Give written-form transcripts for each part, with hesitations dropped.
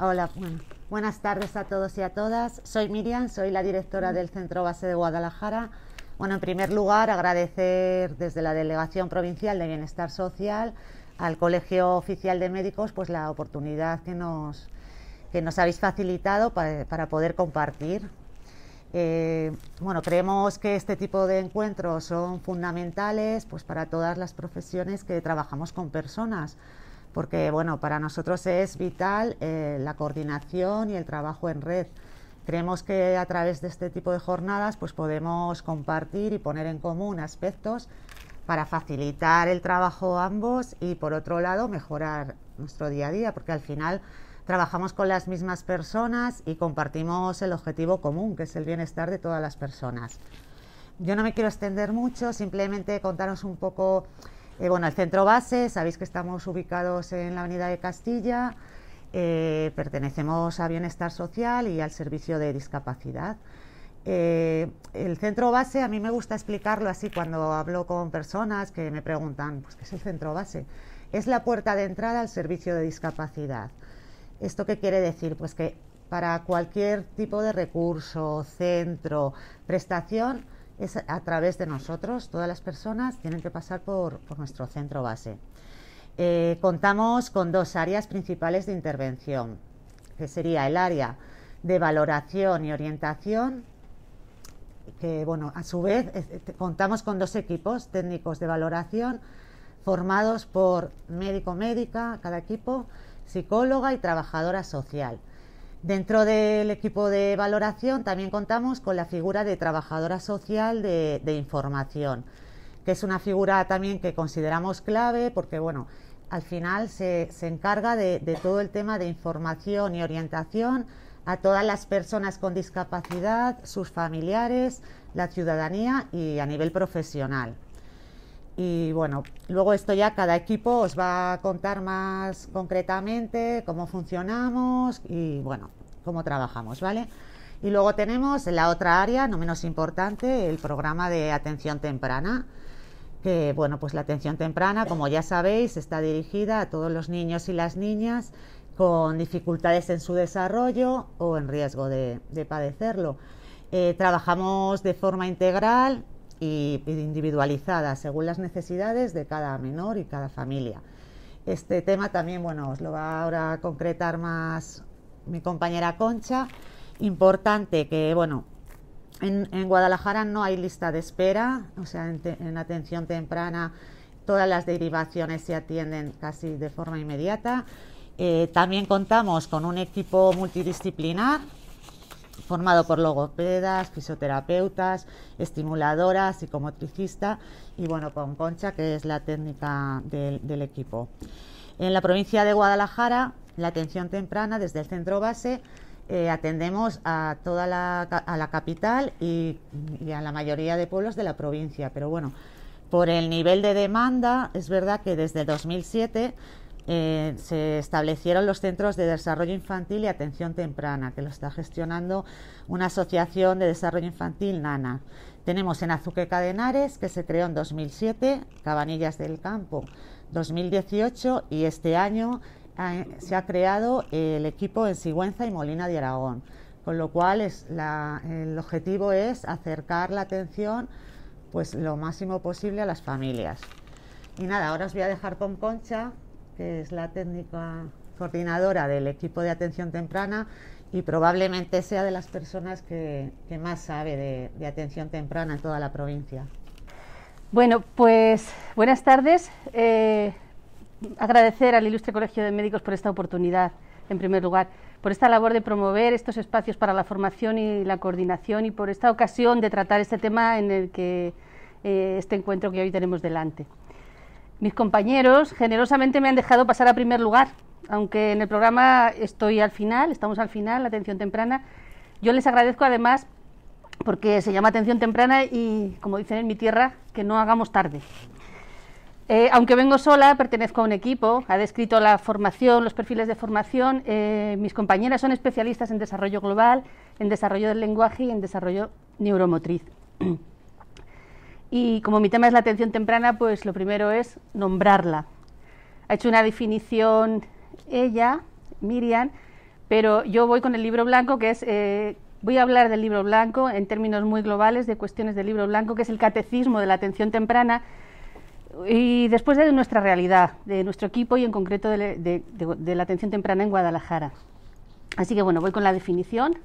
Hola, buenas tardes a todos y a todas. Soy Miriam, soy la directora del Centro Base de Guadalajara. Bueno, en primer lugar, agradecer desde la Delegación Provincial de Bienestar Social al Colegio Oficial de Médicos pues la oportunidad que nos habéis facilitado para poder compartir. Bueno, creemos que este tipo de encuentros son fundamentales pues para todas las profesiones que trabajamos con personas, porque bueno, para nosotros es vital la coordinación y el trabajo en red. Creemos que a través de este tipo de jornadas pues podemos compartir y poner en común aspectos para facilitar el trabajo a ambos y por otro lado mejorar nuestro día a día, porque al final trabajamos con las mismas personas y compartimos el objetivo común, que es el bienestar de todas las personas. Yo no me quiero extender mucho, simplemente contaros un poco. Bueno, el centro base, sabéis que estamos ubicados en la Avenida de Castilla, pertenecemos a Bienestar Social y al Servicio de Discapacidad. El centro base, a mí me gusta explicarlo así cuando hablo con personas que me preguntan, pues, ¿qué es el centro base? Es la puerta de entrada al servicio de discapacidad. ¿Esto qué quiere decir? Pues que para cualquier tipo de recurso, centro, prestación, es a través de nosotros. Todas las personas tienen que pasar por nuestro centro base. Contamos con dos áreas principales de intervención, que sería el área de valoración y orientación, que bueno, a su vez contamos con dos equipos técnicos de valoración formados por médico-médica, cada equipo, psicóloga y trabajadora social. Dentro del equipo de valoración también contamos con la figura de trabajadora social de información, que es una figura también que consideramos clave porque bueno, al final se encarga de todo el tema de información y orientación a todas las personas con discapacidad, sus familiares, la ciudadanía y a nivel profesional. Y bueno, luego esto ya cada equipo os va a contar más concretamente cómo funcionamos y bueno, cómo trabajamos, ¿vale? Y luego tenemos la otra área, no menos importante, el programa de atención temprana, que bueno, pues la atención temprana, como ya sabéis, está dirigida a todos los niños y las niñas con dificultades en su desarrollo o en riesgo de padecerlo. Trabajamos de forma integral y individualizada según las necesidades de cada menor y cada familia. Este tema también, bueno, os lo va ahora a concretar más mi compañera Concha. Importante que, bueno, en Guadalajara no hay lista de espera, o sea, en atención temprana todas las derivaciones se atienden casi de forma inmediata. También contamos con un equipo multidisciplinar formado por logopedas, fisioterapeutas, estimuladoras, psicomotricista y bueno, con Concha, que es la técnica del equipo. En la provincia de Guadalajara, la atención temprana desde el centro base atendemos a toda la capital y a la mayoría de pueblos de la provincia, pero bueno, por el nivel de demanda es verdad que desde 2007 se establecieron los centros de desarrollo infantil y atención temprana, que lo está gestionando una asociación de desarrollo infantil, NANA. Tenemos en Azuqueca de Henares, que se creó en 2007, Cabanillas del Campo 2018 y este año se ha creado el equipo en Sigüenza y Molina de Aragón, con lo cual el objetivo es acercar la atención pues lo máximo posible a las familias. Y nada, ahora os voy a dejar con Concha, que es la técnica coordinadora del equipo de atención temprana y probablemente sea de las personas que más sabe de atención temprana en toda la provincia. Bueno, pues buenas tardes. Agradecer al Ilustre Colegio de Médicos por esta oportunidad, en primer lugar, por esta labor de promover estos espacios para la formación y la coordinación y por esta ocasión de tratar este tema en el que este encuentro que hoy tenemos delante. Mis compañeros generosamente me han dejado pasar a primer lugar, aunque en el programa estamos al final, la atención temprana. Yo les agradezco además porque se llama atención temprana y, como dicen en mi tierra, que no hagamos tarde. Aunque vengo sola, pertenezco a un equipo, ha descrito la formación, los perfiles de formación. Mis compañeras son especialistas en desarrollo global, en desarrollo del lenguaje y en desarrollo neuromotriz. Y como mi tema es la atención temprana, pues lo primero es nombrarla. Ha hecho una definición ella, Miriam, Pero yo voy con el libro blanco, que es... voy a hablar del libro blanco en términos muy globales, de cuestiones del libro blanco, que es el catecismo de la atención temprana, y después de nuestra realidad, de nuestro equipo y en concreto de la atención temprana en Guadalajara. Así que bueno, voy con la definición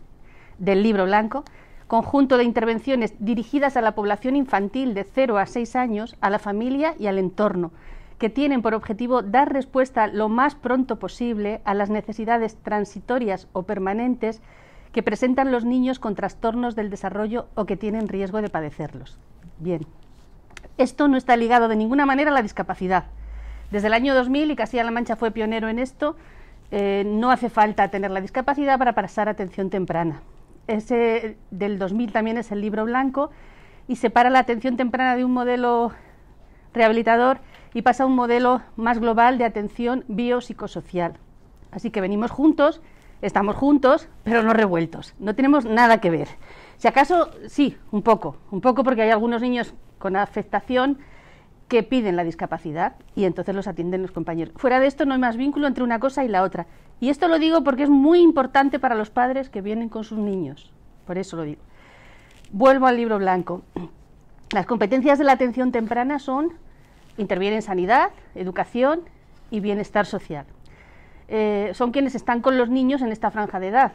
del libro blanco: conjunto de intervenciones dirigidas a la población infantil de 0 a 6 años, a la familia y al entorno, que tienen por objetivo dar respuesta lo más pronto posible a las necesidades transitorias o permanentes que presentan los niños con trastornos del desarrollo o que tienen riesgo de padecerlos. Bien, esto no está ligado de ninguna manera a la discapacidad. Desde el año 2000, y Castilla-La Mancha fue pionero en esto, no hace falta tener la discapacidad para pasar a atención temprana. Ese del 2000 también es el libro blanco y separa la atención temprana de un modelo rehabilitador y pasa a un modelo más global de atención biopsicosocial. Así que venimos juntos, estamos juntos, pero no revueltos, no tenemos nada que ver. Si acaso, sí, un poco porque hay algunos niños con afectación que piden la discapacidad y entonces los atienden los compañeros. Fuera de esto no hay más vínculo entre una cosa y la otra. Y esto lo digo porque es muy importante para los padres que vienen con sus niños. Por eso lo digo. Vuelvo al libro blanco. Las competencias de la atención temprana intervienen en sanidad, educación y bienestar social. Son quienes están con los niños en esta franja de edad.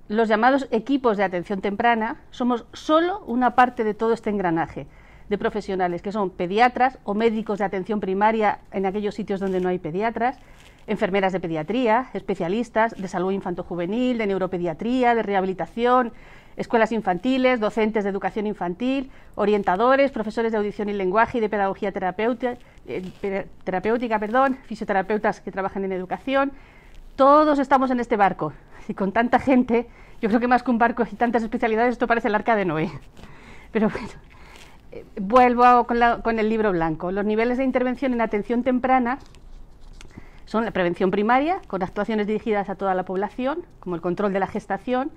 Los llamados equipos de atención temprana somos solo una parte de todo este engranaje de profesionales, que son pediatras o médicos de atención primaria en aquellos sitios donde no hay pediatras, enfermeras de pediatría, especialistas de salud infantojuvenil, de neuropediatría, de rehabilitación, escuelas infantiles, docentes de educación infantil, orientadores, profesores de audición y lenguaje y de pedagogía terapéutica, fisioterapeutas que trabajan en educación. Todos estamos en este barco y con tanta gente, yo creo que más que un barco y tantas especialidades, esto parece el Arca de Noé. Pero bueno, vuelvo con el libro blanco. Los niveles de intervención en atención temprana son la prevención primaria, con actuaciones dirigidas a toda la población, como el control de la gestación;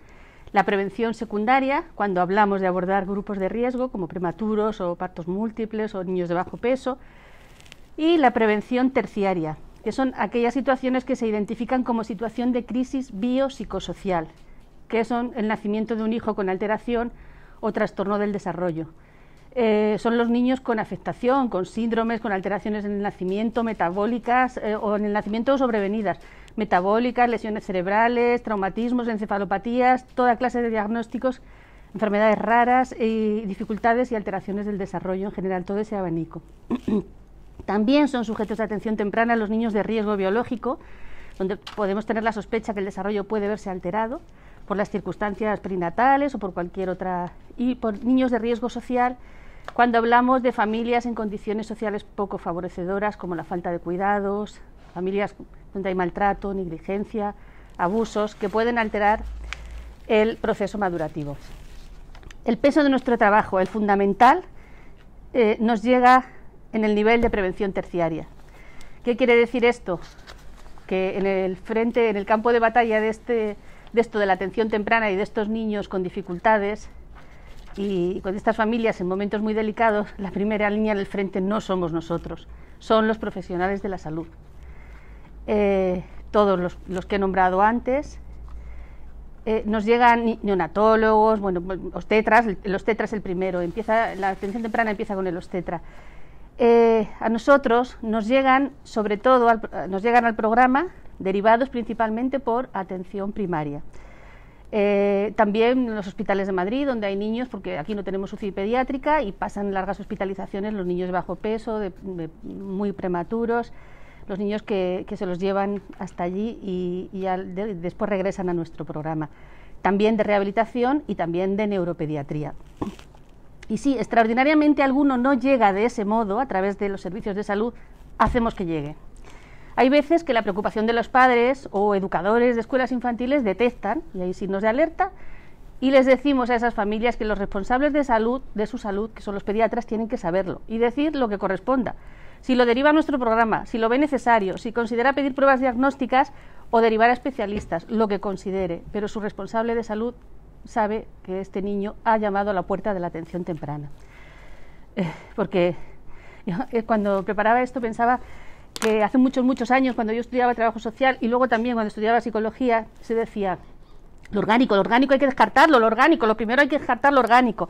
la prevención secundaria, cuando hablamos de abordar grupos de riesgo, como prematuros o partos múltiples o niños de bajo peso; y la prevención terciaria, que son aquellas situaciones que se identifican como situación de crisis biopsicosocial, que son el nacimiento de un hijo con alteración o trastorno del desarrollo. Son los niños con afectación, con síndromes, con alteraciones en el nacimiento, metabólicas o en el nacimiento sobrevenidas, metabólicas, lesiones cerebrales, traumatismos, encefalopatías, toda clase de diagnósticos, enfermedades raras y dificultades y alteraciones del desarrollo en general, todo ese abanico. También son sujetos de atención temprana los niños de riesgo biológico, donde podemos tener la sospecha que el desarrollo puede verse alterado por las circunstancias perinatales o por cualquier otra, y por niños de riesgo social, cuando hablamos de familias en condiciones sociales poco favorecedoras, como la falta de cuidados, familias donde hay maltrato, negligencia, abusos, que pueden alterar el proceso madurativo. El peso de nuestro trabajo, el fundamental, nos llega en el nivel de prevención terciaria. ¿Qué quiere decir esto? Que en el campo de batalla de esto de la atención temprana y de estos niños con dificultades y con estas familias en momentos muy delicados, la primera línea del frente no somos nosotros, son los profesionales de la salud. Todos los que he nombrado antes, nos llegan neonatólogos, bueno, obstetras, el obstetra es el primero, la atención temprana empieza con el obstetra. A nosotros nos llegan, sobre todo, nos llegan al programa derivados principalmente por atención primaria. También en los hospitales de Madrid, donde hay niños, porque aquí no tenemos UCI pediátrica y pasan largas hospitalizaciones los niños de bajo peso, muy prematuros, los niños que se los llevan hasta allí y después regresan a nuestro programa. También de rehabilitación y también de neuropediatría. Y si extraordinariamente alguno no llega de ese modo, a través de los servicios de salud, hacemos que llegue. Hay veces que la preocupación de los padres o educadores de escuelas infantiles detectan, y hay signos de alerta, y les decimos a esas familias que los responsables de su salud, que son los pediatras, tienen que saberlo y decir lo que corresponda. Si lo deriva a nuestro programa, si lo ve necesario, si considera pedir pruebas diagnósticas o derivar a especialistas, lo que considere, pero su responsable de salud sabe que este niño ha llamado a la puerta de la atención temprana. Porque yo, cuando preparaba esto pensaba que hace muchos años, cuando yo estudiaba trabajo social y luego también cuando estudiaba psicología, se decía, lo orgánico hay que descartarlo, lo primero hay que descartar lo orgánico.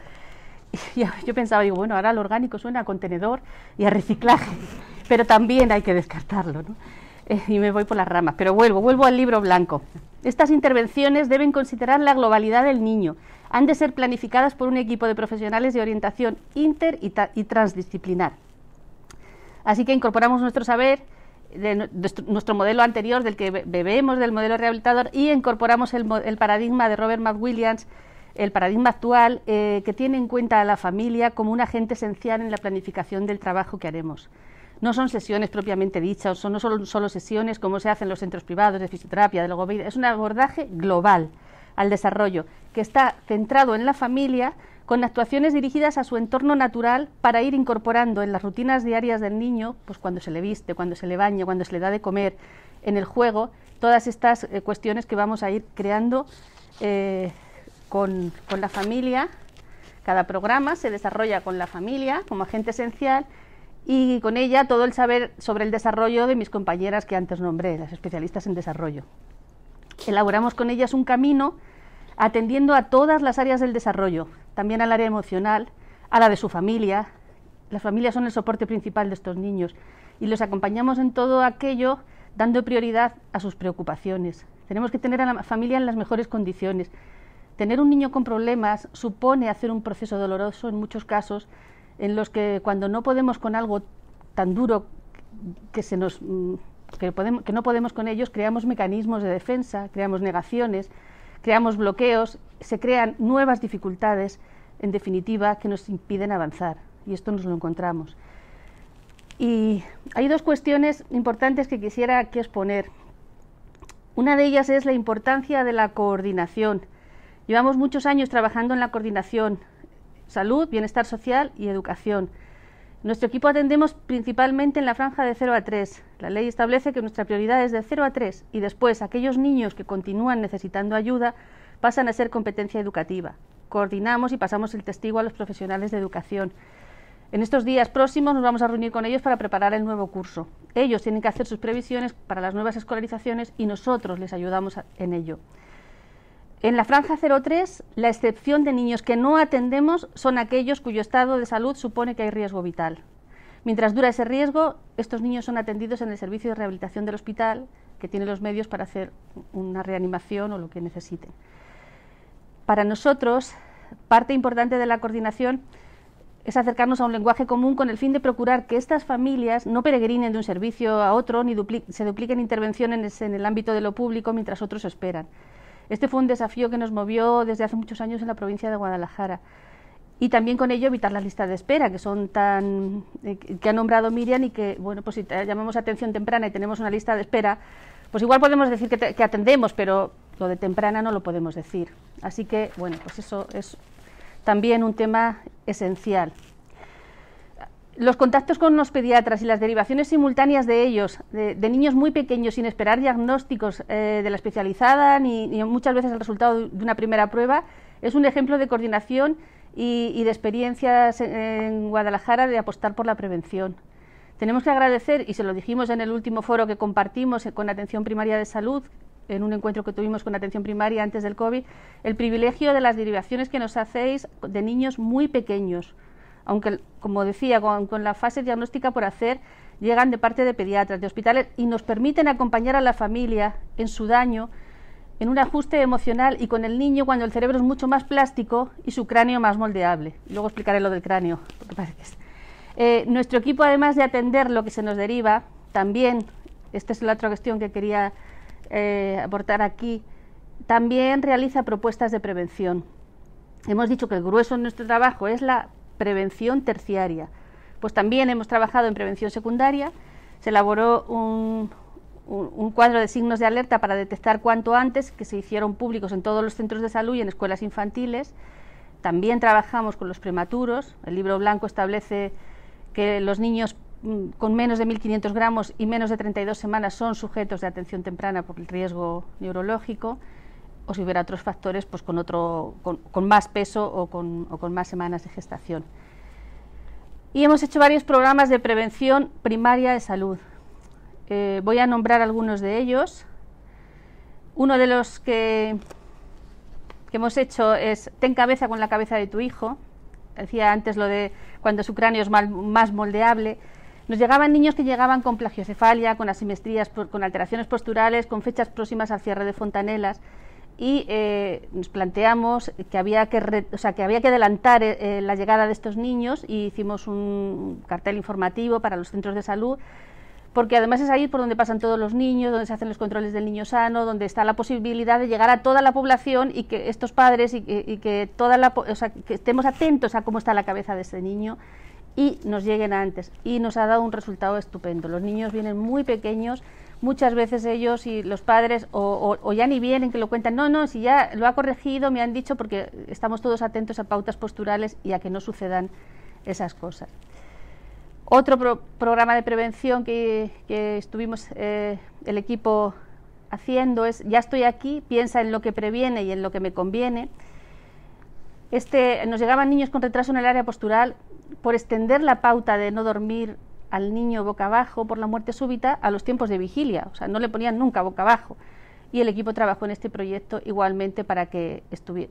Y yo pensaba, digo, bueno, ahora lo orgánico suena a contenedor y a reciclaje, pero también hay que descartarlo, ¿no? Y me voy por las ramas, pero vuelvo al libro blanco. Estas intervenciones deben considerar la globalidad del niño, han de ser planificadas por un equipo de profesionales de orientación inter y transdisciplinar. Así que incorporamos nuestro saber, de nuestro modelo anterior, del que bebemos del modelo rehabilitador, y incorporamos el paradigma de Robert McWilliams, el paradigma actual, que tiene en cuenta a la familia como un agente esencial en la planificación del trabajo que haremos. No son sesiones propiamente dichas, no son solo sesiones como se hace en los centros privados de fisioterapia, de logopedia, es un abordaje global al desarrollo, que está centrado en la familia, con actuaciones dirigidas a su entorno natural para ir incorporando en las rutinas diarias del niño, pues cuando se le viste, cuando se le baña, cuando se le da de comer, en el juego, todas estas cuestiones que vamos a ir creando con la familia. Cada programa se desarrolla con la familia como agente esencial y con ella todo el saber sobre el desarrollo de mis compañeras que antes nombré, las especialistas en desarrollo. Elaboramos con ellas un camino atendiendo a todas las áreas del desarrollo, también al área emocional, a la de su familia. Las familias son el soporte principal de estos niños y los acompañamos en todo aquello dando prioridad a sus preocupaciones. Tenemos que tener a la familia en las mejores condiciones. Tener un niño con problemas supone hacer un proceso doloroso en muchos casos, en los que cuando no podemos con algo tan duro que no podemos con ellos, creamos mecanismos de defensa, creamos negaciones, creamos bloqueos, se crean nuevas dificultades, en definitiva, que nos impiden avanzar, y esto nos lo encontramos. Y hay dos cuestiones importantes que quisiera aquí exponer. Una de ellas es la importancia de la coordinación. Llevamos muchos años trabajando en la coordinación, salud, bienestar social y educación. Nuestro equipo atendemos principalmente en la franja de 0 a 3. La ley establece que nuestra prioridad es de 0 a 3 y después aquellos niños que continúan necesitando ayuda pasan a ser competencia educativa. Coordinamos y pasamos el testigo a los profesionales de educación. En estos días próximos nos vamos a reunir con ellos para preparar el nuevo curso. Ellos tienen que hacer sus previsiones para las nuevas escolarizaciones y nosotros les ayudamos en ello. En la franja 0-3, la excepción de niños que no atendemos son aquellos cuyo estado de salud supone que hay riesgo vital. Mientras dura ese riesgo, estos niños son atendidos en el servicio de rehabilitación del hospital, que tiene los medios para hacer una reanimación o lo que necesiten. Para nosotros, parte importante de la coordinación es acercarnos a un lenguaje común con el fin de procurar que estas familias no peregrinen de un servicio a otro ni se dupliquen intervenciones en el ámbito de lo público mientras otros esperan. Este fue un desafío que nos movió desde hace muchos años en la provincia de Guadalajara. Y también con ello evitar las listas de espera, que son que ha nombrado Miriam, y que, bueno, pues si llamamos atención temprana y tenemos una lista de espera, pues igual podemos decir que atendemos, pero lo de temprana no lo podemos decir. Así que, bueno, pues eso es también un tema esencial. Los contactos con los pediatras y las derivaciones simultáneas de ellos, de niños muy pequeños, sin esperar diagnósticos de la especializada ni muchas veces el resultado de una primera prueba, es un ejemplo de coordinación y de experiencias en Guadalajara de apostar por la prevención. Tenemos que agradecer, y se lo dijimos en el último foro que compartimos con Atención Primaria de Salud, en un encuentro que tuvimos con Atención Primaria antes del COVID, el privilegio de las derivaciones que nos hacéis de niños muy pequeños, aunque, como decía, con la fase diagnóstica por hacer, llegan de parte de pediatras, de hospitales, y nos permiten acompañar a la familia en su daño, en un ajuste emocional, y con el niño cuando el cerebro es mucho más plástico y su cráneo más moldeable. Y luego explicaré lo del cráneo, porque parece que es. Nuestro equipo, además de atender lo que se nos deriva, también, esta es la otra cuestión que quería aportar aquí, también realiza propuestas de prevención. Hemos dicho que el grueso de nuestro trabajo es la prevención terciaria. Pues también hemos trabajado en prevención secundaria. Se elaboró un cuadro de signos de alerta para detectar cuanto antes, que se hicieron públicos en todos los centros de salud y en escuelas infantiles. También trabajamos con los prematuros. El libro blanco establece que los niños con menos de 1.500 gramos y menos de 32 semanas son sujetos de atención temprana por el riesgo neurológico, o si hubiera otros factores, pues con más peso o con más semanas de gestación. Y hemos hecho varios programas de prevención primaria de salud. Voy a nombrar algunos de ellos. Uno de los que hemos hecho es ten cabeza con la cabeza de tu hijo. Decía antes lo de cuando su cráneo es más moldeable. Nos llegaban niños que llegaban con plagiocefalia, con asimetrías, con alteraciones posturales, con fechas próximas al cierre de fontanelas, y nos planteamos que había que adelantar la llegada de estos niños, y hicimos un cartel informativo para los centros de salud, porque además es ahí por donde pasan todos los niños, donde se hacen los controles del niño sano, donde está la posibilidad de llegar a toda la población y que estos padres y que que estemos atentos a cómo está la cabeza de ese niño y nos lleguen antes. Y nos ha dado un resultado estupendo. Los niños vienen muy pequeños, muchas veces ellos y los padres o ya ni vienen, que lo cuentan, no, si ya lo ha corregido, me han dicho, porque estamos todos atentos a pautas posturales y a que no sucedan esas cosas. Otro programa de prevención que estuvimos el equipo haciendo es ya estoy aquí, piensa en lo que previene y en lo que me conviene. Nos llegaban niños con retraso en el área postural por extender la pauta de no dormir al niño boca abajo por la muerte súbita a los tiempos de vigilia, o sea, no le ponían nunca boca abajo. Y el equipo trabajó en este proyecto igualmente para que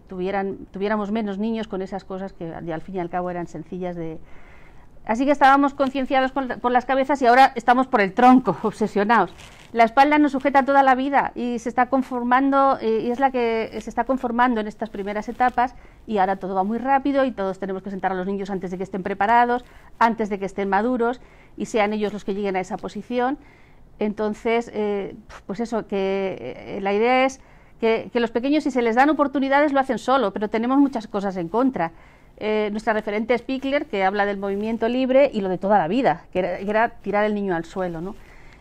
tuviéramos menos niños con esas cosas que al fin y al cabo eran sencillas de... Así que estábamos concienciados por las cabezas y ahora estamos por el tronco, obsesionados. La espalda nos sujeta toda la vida y se está conformando, y es la que se está conformando en estas primeras etapas, y ahora todo va muy rápido y todos tenemos que sentar a los niños antes de que estén preparados, antes de que estén maduros y sean ellos los que lleguen a esa posición. Entonces, pues eso, que la idea es que los pequeños, si se les dan oportunidades, lo hacen solo, pero tenemos muchas cosas en contra. Nuestra referente es Pickler, que habla del movimiento libre y lo de toda la vida, que era tirar el niño al suelo, ¿no?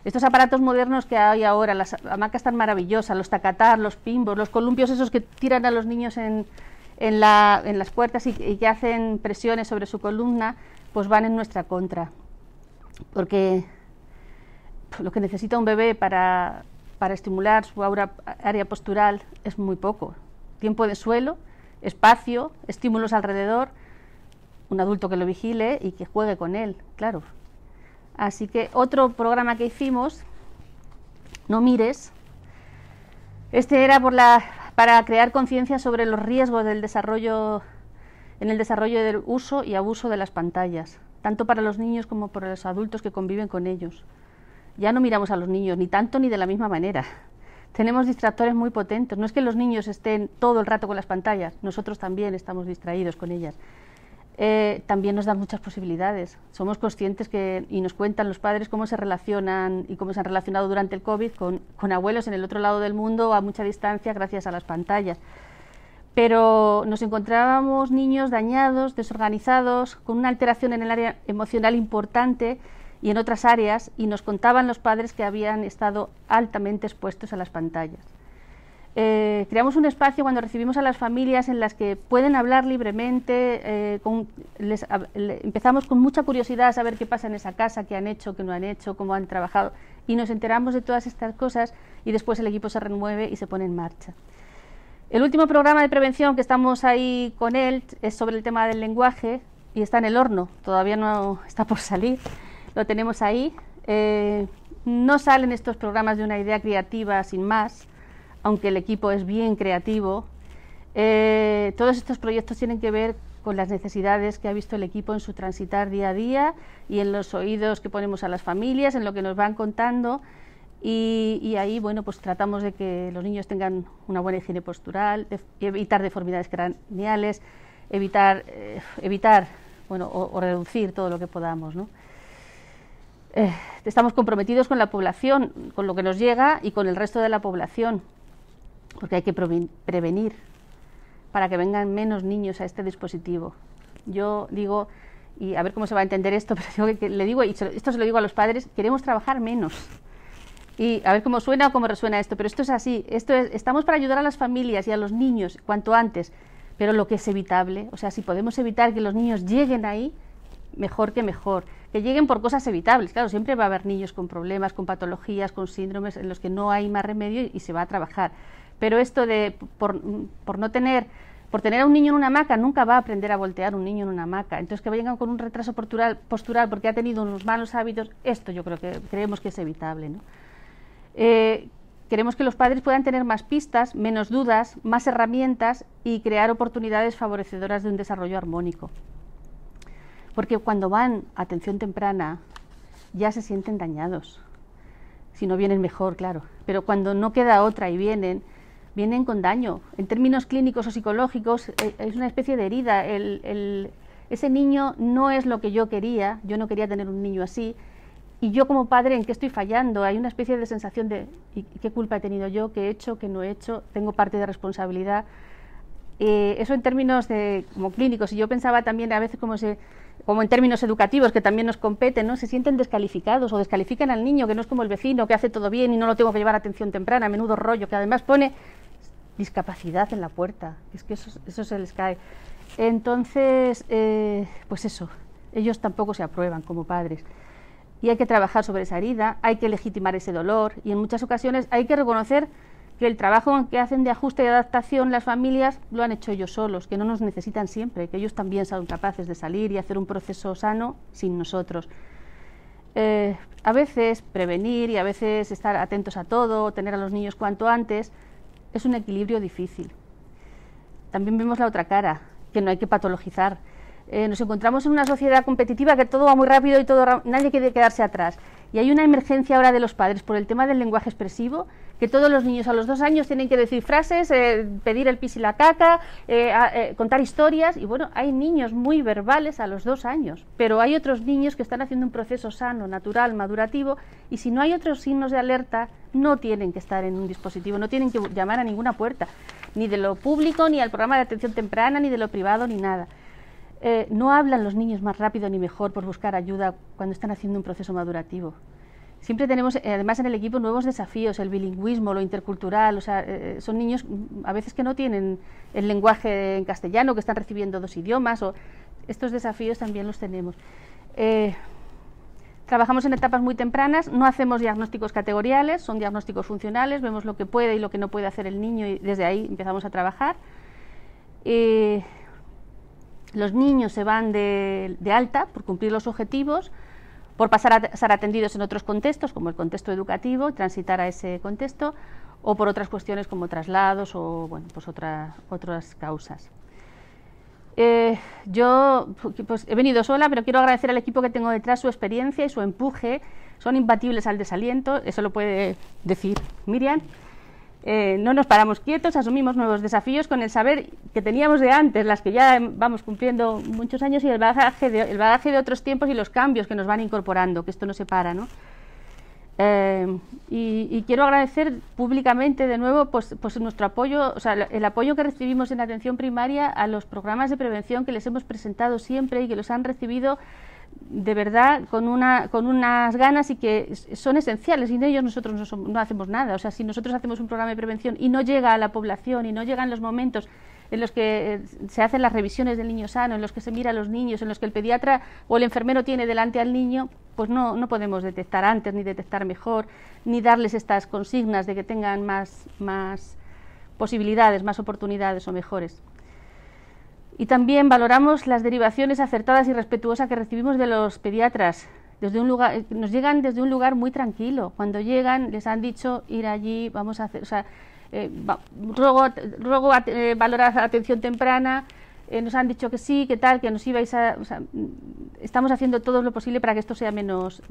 Estos aparatos modernos que hay ahora, las hamacas tan maravillosas, los tacatar, los pimbos, los columpios esos que tiran a los niños en las puertas y que hacen presiones sobre su columna, pues van en nuestra contra. Porque lo que necesita un bebé para estimular su área postural es muy poco. Tiempo de suelo, espacio, estímulos alrededor, un adulto que lo vigile y que juegue con él, claro. Así que otro programa que hicimos, No mires, era para crear conciencia sobre los riesgos en el desarrollo del uso y abuso de las pantallas, tanto para los niños como para los adultos que conviven con ellos. Ya no miramos a los niños ni tanto ni de la misma manera. Tenemos distractores muy potentes. No es que los niños estén todo el rato con las pantallas, nosotros también estamos distraídos con ellas. También nos dan muchas posibilidades. Somos conscientes y nos cuentan los padres cómo se relacionan y cómo se han relacionado durante el COVID con abuelos en el otro lado del mundo a mucha distancia gracias a las pantallas. Pero nos encontrábamos niños dañados, desorganizados, con una alteración en el área emocional importante y en otras áreas, y nos contaban los padres que habían estado altamente expuestos a las pantallas. Creamos un espacio cuando recibimos a las familias en las que pueden hablar libremente, empezamos con mucha curiosidad a saber qué pasa en esa casa, qué han hecho, qué no han hecho, cómo han trabajado, y nos enteramos de todas estas cosas y después el equipo se renueve y se pone en marcha. El último programa de prevención que estamos ahí con él es sobre el tema del lenguaje y está en el horno, todavía no está por salir, lo tenemos ahí. No salen estos programas de una idea creativa sin más, aunque el equipo es bien creativo. Todos estos proyectos tienen que ver con las necesidades que ha visto el equipo en su transitar día a día y en los oídos que ponemos a las familias, en lo que nos van contando, y ahí, bueno, pues tratamos de que los niños tengan una buena higiene postural, evitar deformidades craneales, evitar bueno, o reducir todo lo que podamos, ¿no? Estamos comprometidos con la población, con lo que nos llega y con el resto de la población, porque hay que prevenir para que vengan menos niños a este dispositivo. Yo digo, y a ver cómo se va a entender esto, pero le digo, y esto se lo digo a los padres, queremos trabajar menos. Y a ver cómo suena o cómo resuena esto, pero esto es así. Estamos para ayudar a las familias y a los niños cuanto antes, pero lo que es evitable, o sea, si podemos evitar que los niños lleguen ahí, mejor que mejor. Que lleguen por cosas evitables. Claro, siempre va a haber niños con problemas, con patologías, con síndromes en los que no hay más remedio y se va a trabajar. Pero esto de, por por tener a un niño en una hamaca nunca va a aprender a voltear un niño en una hamaca. Entonces, que vengan con un retraso postural porque ha tenido unos malos hábitos, esto yo creo que creemos que es evitable, ¿no? Queremos que los padres puedan tener más pistas, menos dudas, más herramientas y crear oportunidades favorecedoras de un desarrollo armónico. Porque cuando van a atención temprana ya se sienten dañados. Si no vienen mejor, claro. Pero cuando no queda otra y vienen con daño. En términos clínicos o psicológicos es una especie de herida. Ese niño no es lo que yo no quería tener un niño así. Y yo como padre, ¿en qué estoy fallando? Hay una especie de sensación de ¿y qué culpa he tenido yo? ¿Qué he hecho? ¿Qué no he hecho? Tengo parte de responsabilidad. Eso en términos como clínicos. Y yo pensaba también a veces como en términos educativos, que también nos competen, ¿no? Se sienten descalificados o descalifican al niño, que no es como el vecino, que hace todo bien y no lo tengo que llevar a atención temprana, menudo rollo, que además pone discapacidad en la puerta. Es que eso se les cae. Entonces, pues eso, ellos tampoco se aprueban como padres. Y hay que trabajar sobre esa herida, hay que legitimar ese dolor y en muchas ocasiones hay que reconocer que el trabajo que hacen de ajuste y adaptación las familias lo han hecho ellos solos, que no nos necesitan siempre, que ellos también son capaces de salir y hacer un proceso sano sin nosotros. A veces prevenir y a veces estar atentos a todo, tener a los niños cuanto antes, es un equilibrio difícil. También vemos la otra cara, que no hay que patologizar. Nos encontramos en una sociedad competitiva que todo va muy rápido y nadie quiere quedarse atrás. Y hay una emergencia ahora de los padres por el tema del lenguaje expresivo, que todos los niños a los 2 años tienen que decir frases, pedir el pis y la caca, contar historias. Y bueno, hay niños muy verbales a los 2 años, pero hay otros niños que están haciendo un proceso sano, natural, madurativo, y si no hay otros signos de alerta, no tienen que estar en un dispositivo, no tienen que llamar a ninguna puerta, ni de lo público, ni al programa de atención temprana, ni de lo privado, ni nada. No hablan los niños más rápido ni mejor por buscar ayuda cuando están haciendo un proceso madurativo. Siempre tenemos, además en el equipo, nuevos desafíos, el bilingüismo, lo intercultural, o sea, son niños a veces que no tienen el lenguaje en castellano, que están recibiendo 2 idiomas, o estos desafíos también los tenemos. Trabajamos en etapas muy tempranas, no hacemos diagnósticos categoriales, son diagnósticos funcionales, vemos lo que puede y lo que no puede hacer el niño y desde ahí empezamos a trabajar. Los niños se van de alta por cumplir los objetivos, por pasar a ser atendidos en otros contextos, como el contexto educativo, transitar a ese contexto, o por otras cuestiones como traslados o bueno, pues otras causas. Yo pues, he venido sola, pero quiero agradecer al equipo que tengo detrás su experiencia y su empuje. Son imbatibles al desaliento, eso lo puede decir Miriam. No nos paramos quietos, asumimos nuevos desafíos con el saber que teníamos de antes, las que ya vamos cumpliendo muchos años, y el bagaje de otros tiempos y los cambios que nos van incorporando, que esto no se para, ¿no? Y quiero agradecer públicamente de nuevo pues nuestro apoyo, o sea, el apoyo que recibimos en atención primaria a los programas de prevención que les hemos presentado siempre y que los han recibido de verdad con unas ganas y que son esenciales, y de ellos nosotros no hacemos nada. O sea, si nosotros hacemos un programa de prevención y no llega a la población y no llegan los momentos en los que se hacen las revisiones del niño sano, en los que se mira a los niños, en los que el pediatra o el enfermero tiene delante al niño, pues no podemos detectar antes, ni detectar mejor, ni darles estas consignas de que tengan más posibilidades, más oportunidades o mejores. Y también valoramos las derivaciones acertadas y respetuosas que recibimos de los pediatras. Nos llegan desde un lugar muy tranquilo. Cuando llegan les han dicho ir allí, vamos a hacer, o sea, ruego valorar la atención temprana, nos han dicho que sí, que tal, que nos ibais a... O sea, estamos haciendo todo lo posible para que esto sea menos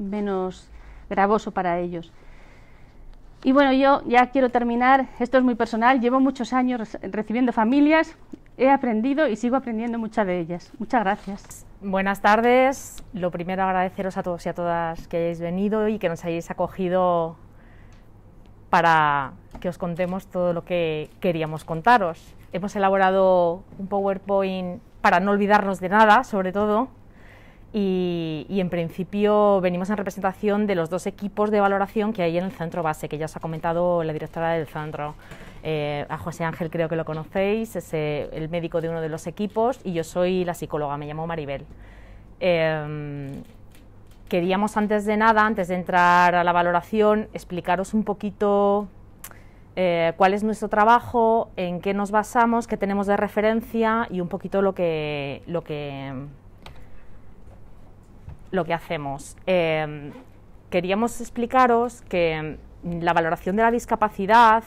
gravoso para ellos. Y bueno, yo ya quiero terminar, esto es muy personal, llevo muchos años recibiendo familias, he aprendido y sigo aprendiendo muchas de ellas. Muchas gracias. Buenas tardes. Lo primero, agradeceros a todos y a todas que hayáis venido y que nos hayáis acogido para que os contemos todo lo que queríamos contaros. Hemos elaborado un PowerPoint para no olvidarnos de nada, sobre todo, y en principio venimos en representación de los 2 equipos de valoración que hay en el centro base, que ya os ha comentado la directora del centro. A José Ángel creo que lo conocéis, es el médico de uno de los equipos, y yo soy la psicóloga, me llamo Maribel. Queríamos antes de entrar a la valoración, explicaros un poquito cuál es nuestro trabajo, en qué nos basamos, qué tenemos de referencia y un poquito lo que hacemos. Queríamos explicaros que la valoración de la discapacidad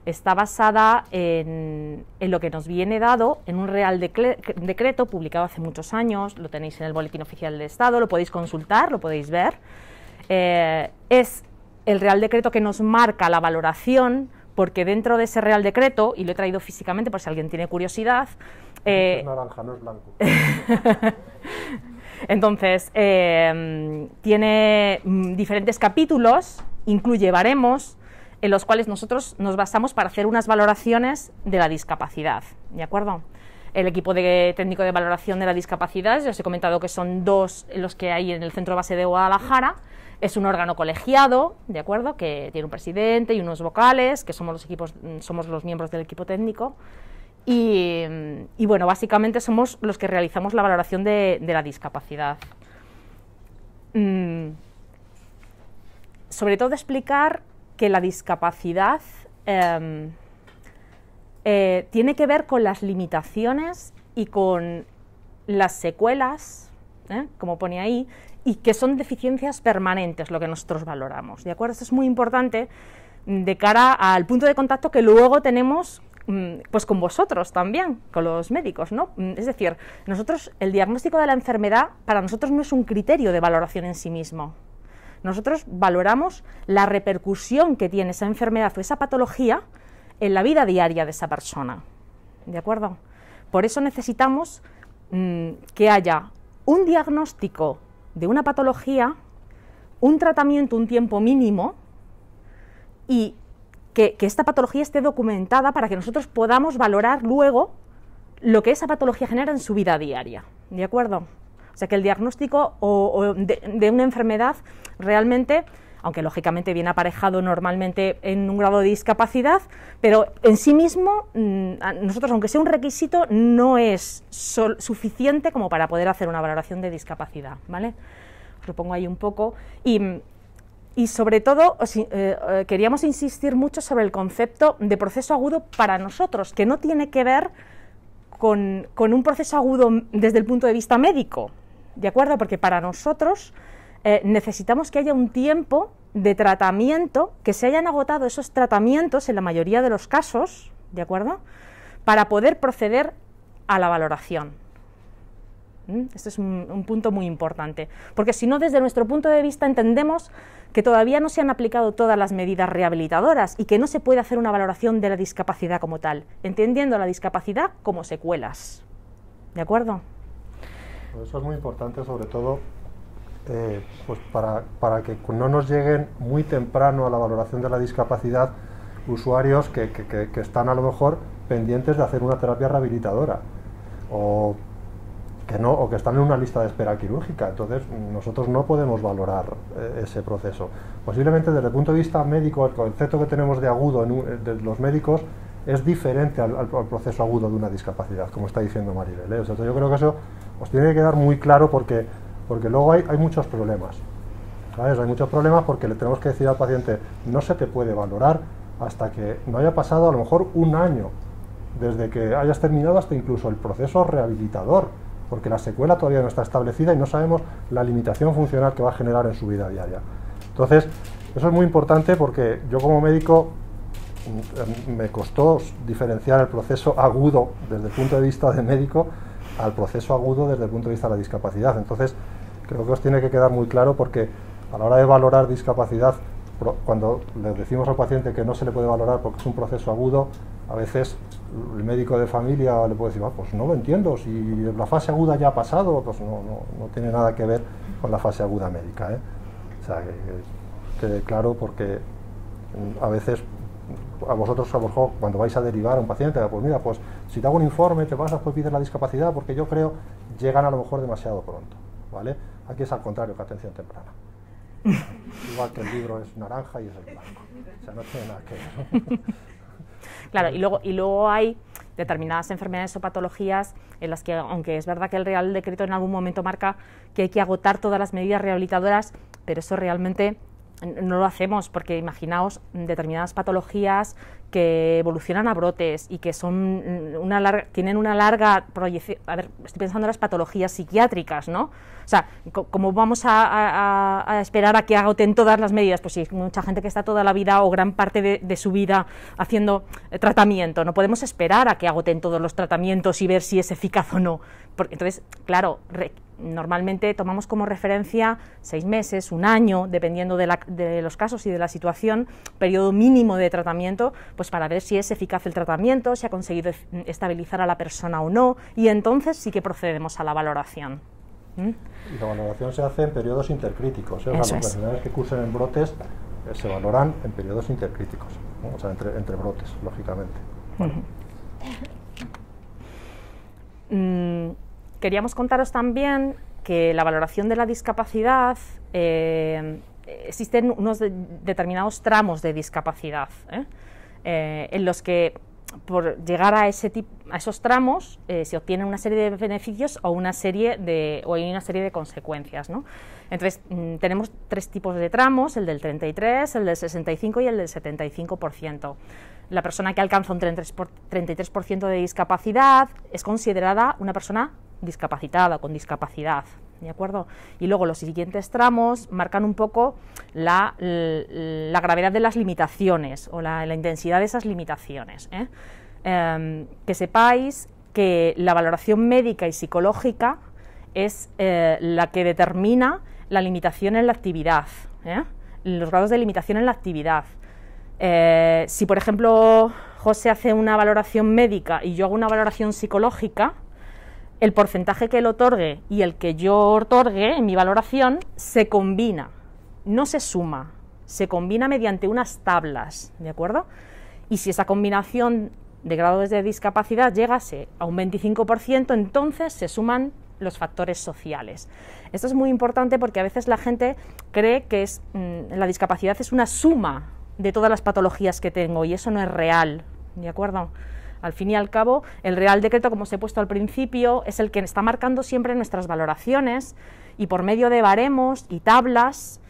está basada en lo que nos viene dado en un Real Decreto publicado hace muchos años, lo tenéis en el Boletín Oficial del Estado, lo podéis consultar, lo podéis ver. Es el Real Decreto que nos marca la valoración, porque dentro de ese Real Decreto, y lo he traído físicamente por si alguien tiene curiosidad... es naranja, no es blanco. Entonces, tiene diferentes capítulos, incluye baremos, en los cuales nosotros nos basamos para hacer unas valoraciones de la discapacidad, ¿de acuerdo? El equipo técnico de valoración de la discapacidad, ya os he comentado que son 2 los que hay en el Centro Base de Guadalajara, es un órgano colegiado, ¿de acuerdo?, que tiene un presidente y unos vocales, que somos los miembros del equipo técnico, y bueno, básicamente somos los que realizamos la valoración de la discapacidad. Sobre todo explicar que la discapacidad tiene que ver con las limitaciones y con las secuelas, como pone ahí, y que son deficiencias permanentes lo que nosotros valoramos, ¿de acuerdo? Esto es muy importante de cara al punto de contacto que luego tenemos pues con vosotros también, con los médicos, ¿no? Es decir, nosotros, el diagnóstico de la enfermedad para nosotros no es un criterio de valoración en sí mismo. Nosotros valoramos la repercusión que tiene esa enfermedad o esa patología en la vida diaria de esa persona, ¿de acuerdo? Por eso necesitamos que haya un diagnóstico de una patología, un tratamiento, un tiempo mínimo, y que esta patología esté documentada para que nosotros podamos valorar luego lo que esa patología genera en su vida diaria, ¿de acuerdo? O sea, que el diagnóstico de una enfermedad realmente, aunque lógicamente viene aparejado normalmente en un grado de discapacidad, pero en sí mismo, nosotros, aunque sea un requisito, no es suficiente como para poder hacer una valoración de discapacidad, ¿vale? Os lo pongo ahí un poco. Y sobre todo, queríamos insistir mucho sobre el concepto de proceso agudo para nosotros, que no tiene que ver con un proceso agudo desde el punto de vista médico, ¿de acuerdo? Porque para nosotros necesitamos que haya un tiempo de tratamiento, que se hayan agotado esos tratamientos en la mayoría de los casos, ¿de acuerdo?, para poder proceder a la valoración. Este es un punto muy importante, porque si no, desde nuestro punto de vista entendemos que todavía no se han aplicado todas las medidas rehabilitadoras y que no se puede hacer una valoración de la discapacidad como tal, entendiendo la discapacidad como secuelas, ¿de acuerdo? Eso es muy importante, sobre todo pues para que no nos lleguen muy temprano a la valoración de la discapacidad usuarios que están a lo mejor pendientes de hacer una terapia rehabilitadora o que están en una lista de espera quirúrgica. Entonces nosotros no podemos valorar ese proceso. Posiblemente desde el punto de vista médico el concepto que tenemos de agudo de los médicos es diferente al proceso agudo de una discapacidad, como está diciendo Maribel, ¿eh? O sea, yo creo que eso os tiene que quedar muy claro porque luego hay muchos problemas, ¿sabes? Hay muchos problemas porque le tenemos que decir al paciente, no se te puede valorar hasta que no haya pasado a lo mejor un año desde que hayas terminado hasta incluso el proceso rehabilitador, porque la secuela todavía no está establecida y no sabemos la limitación funcional que va a generar en su vida diaria. Entonces, eso es muy importante porque yo como médico me costó diferenciar el proceso agudo desde el punto de vista de médico al proceso agudo desde el punto de vista de la discapacidad. Entonces, creo que os tiene que quedar muy claro porque a la hora de valorar discapacidad, cuando le decimos al paciente que no se le puede valorar porque es un proceso agudo, a veces el médico de familia le puede decir, pues no lo entiendo, si la fase aguda ya ha pasado, pues no tiene nada que ver con la fase aguda médica, ¿eh? O sea, que quede claro porque a veces a vosotros a lo mejor cuando vais a derivar a un paciente, pues mira, pues si te hago un informe te vas a pides la discapacidad porque yo creo llegan a lo mejor demasiado pronto, ¿vale? Aquí es al contrario, que atención temprana. Igual que el libro es naranja y es el blanco, o sea, no tiene nada que ver. Claro, y luego hay determinadas enfermedades o patologías en las que, aunque es verdad que el Real Decreto en algún momento marca que hay que agotar todas las medidas rehabilitadoras, pero eso realmente no lo hacemos porque imaginaos determinadas patologías que evolucionan a brotes y que son tienen una larga proyección. A ver, estoy pensando en las patologías psiquiátricas, ¿no? O sea, ¿cómo vamos a esperar a que agoten todas las medidas? Pues sí, hay mucha gente que está toda la vida o gran parte de su vida haciendo tratamiento. No podemos esperar a que agoten todos los tratamientos y ver si es eficaz o no. Entonces, claro, normalmente tomamos como referencia 6 meses, 1 año, dependiendo de los casos y de la situación, periodo mínimo de tratamiento, pues para ver si es eficaz el tratamiento, si ha conseguido estabilizar a la persona o no, y entonces sí que procedemos a la valoración. Y la valoración se hace en periodos intercríticos, ¿eh? O sea, las enfermedades que cursen en brotes se valoran en periodos intercríticos, ¿no? O sea, entre brotes, lógicamente. Bueno. Queríamos contaros también que la valoración de la discapacidad, existen unos determinados tramos de discapacidad, en los que por llegar a esos tramos se obtienen una serie de beneficios o hay una serie de consecuencias, ¿no? Entonces tenemos 3 tipos de tramos, el del 33, el del 65 y el del 75%. La persona que alcanza un 33% de discapacidad es considerada una persona discapacitada, con discapacidad, ¿de acuerdo? Y luego los siguientes tramos marcan un poco la gravedad de las limitaciones o la intensidad de esas limitaciones, que sepáis que la valoración médica y psicológica es la que determina la limitación en la actividad, los grados de limitación en la actividad. Si por ejemplo José hace una valoración médica y yo hago una valoración psicológica, el porcentaje que él otorgue y el que yo otorgue en mi valoración se combina, no se suma, se combina mediante unas tablas, ¿de acuerdo? Y si esa combinación de grados de discapacidad llegase a un 25%, entonces se suman los factores sociales. Esto es muy importante porque a veces la gente cree que la discapacidad es una suma de todas las patologías que tengo y eso no es real, ¿de acuerdo? Al fin y al cabo, el Real Decreto, como os he puesto al principio, es el que está marcando siempre nuestras valoraciones y por medio de baremos y tablas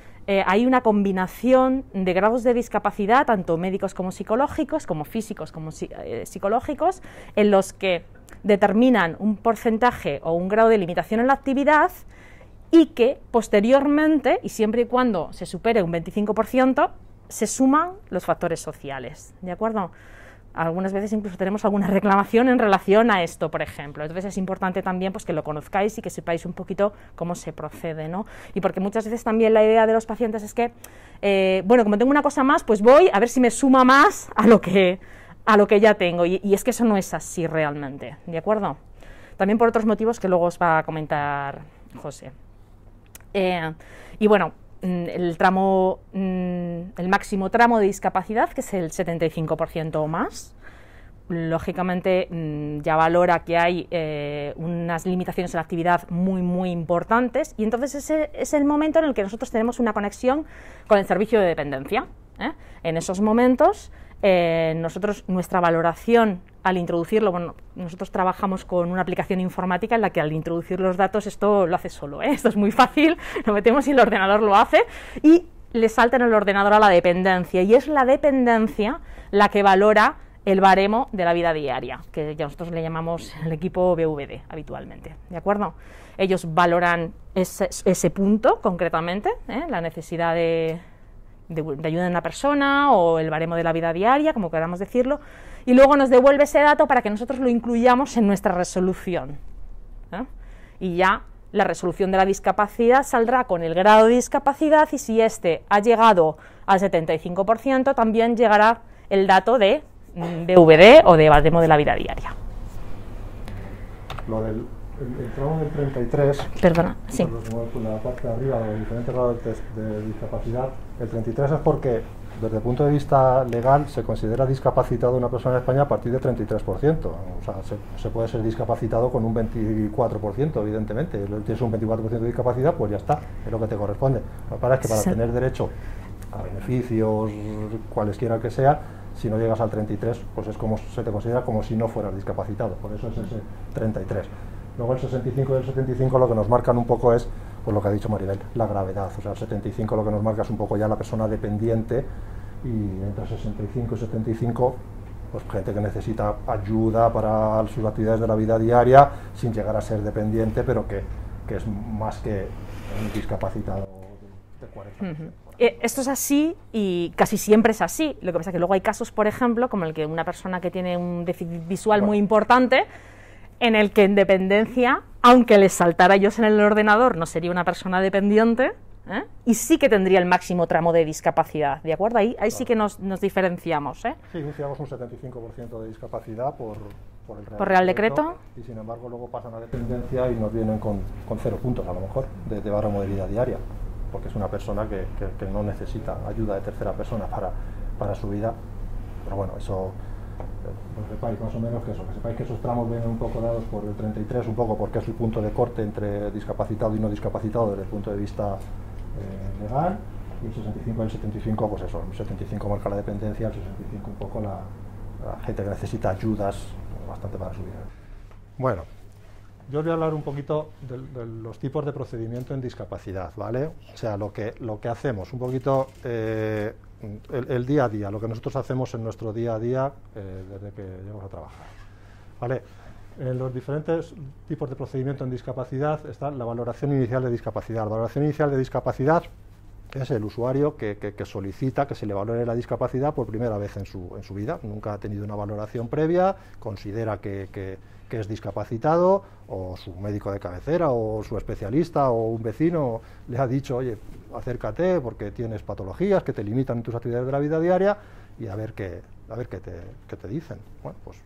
hay una combinación de grados de discapacidad, tanto médicos como psicológicos, como físicos como psicológicos, en los que determinan un porcentaje o un grado de limitación en la actividad y que posteriormente, y siempre y cuando se supere un 25%, se suman los factores sociales, ¿de acuerdo? Algunas veces incluso tenemos alguna reclamación en relación a esto, por ejemplo. Entonces es importante también pues, que lo conozcáis y que sepáis un poquito cómo se procede, ¿no? Y porque muchas veces también la idea de los pacientes es que, bueno, como tengo una cosa más, pues voy a ver si me suma más a lo que ya tengo. Y es que eso no es así realmente, ¿de acuerdo? También por otros motivos que luego os va a comentar José. Y bueno, el máximo tramo de discapacidad, que es el 75% o más, lógicamente ya valora que hay unas limitaciones en la actividad muy importantes y entonces ese es el momento en el que nosotros tenemos una conexión con el servicio de dependencia. En esos momentos nuestra valoración al introducirlo, bueno, nosotros trabajamos con una aplicación informática en la que al introducir los datos esto lo hace solo, esto es muy fácil, lo metemos y el ordenador lo hace y le salta en el ordenador a la dependencia y es la dependencia la que valora el baremo de la vida diaria, que ya nosotros le llamamos el equipo BVD habitualmente, ¿de acuerdo? Ellos valoran ese punto concretamente, la necesidad de ayuda en una persona o el baremo de la vida diaria, como queramos decirlo, y luego nos devuelve ese dato para que nosotros lo incluyamos en nuestra resolución. Y ya la resolución de la discapacidad saldrá con el grado de discapacidad y si este ha llegado al 75%, también llegará el dato de BVD o de baremo de la vida diaria. Lo del tramo del 33, perdona, sí. La parte de arriba, los diferentes grados de discapacidad, el 33 es porque desde el punto de vista legal se considera discapacitado una persona en España a partir del 33%. O sea, se puede ser discapacitado con un 24%, evidentemente. Tienes un 24% de discapacidad, pues ya está, es lo que te corresponde. Lo que pasa es que para tener derecho a beneficios, cualesquiera que sea, si no llegas al 33, pues es como se te considera como si no fueras discapacitado. Por eso es ese 33. Luego el 65 y el 75 lo que nos marcan un poco es pues lo que ha dicho Maribel, la gravedad. O sea, el 75 lo que nos marca es un poco ya la persona dependiente, y entre 65 y 75, pues gente que necesita ayuda para sus actividades de la vida diaria, sin llegar a ser dependiente, pero que es más que un discapacitado de 40 años. Esto es así y casi siempre es así. Lo que pasa es que luego hay casos, por ejemplo, como el que una persona que tiene un déficit visual muy importante, en el que en dependencia, aunque les saltara ellos en el ordenador, no sería una persona dependiente, ¿eh? Y sí que tendría el máximo tramo de discapacidad, ¿de acuerdo? Ahí sí que nos diferenciamos, ¿eh? Sí, iniciamos un 75% de discapacidad por el Real Decreto, y sin embargo luego pasan a dependencia y nos vienen con 0 puntos a lo mejor de barra movilidad diaria, porque es una persona que no necesita ayuda de tercera persona para su vida. Pero bueno, eso, que sepáis más o menos que sepáis que esos tramos vienen un poco dados por el 33, un poco porque es el punto de corte entre discapacitado y no discapacitado desde el punto de vista legal, y el 65 y el 75, pues eso, el 75 marca la dependencia, el 65 un poco la gente que necesita ayudas bastante para su vida. Bueno, yo os voy a hablar un poquito de los tipos de procedimiento en discapacidad, ¿vale? O sea, lo que hacemos, un poquito el día a día, lo que nosotros hacemos en nuestro día a día desde que llegamos a trabajar, ¿vale? En los diferentes tipos de procedimiento en discapacidad está la valoración inicial de discapacidad. La valoración inicial de discapacidad es el usuario que solicita que se le valore la discapacidad por primera vez en su vida. Nunca ha tenido una valoración previa, considera que es discapacitado, o su médico de cabecera, o su especialista, o un vecino le ha dicho, oye, acércate porque tienes patologías que te limitan en tus actividades de la vida diaria, y a ver qué te dicen. Bueno, pues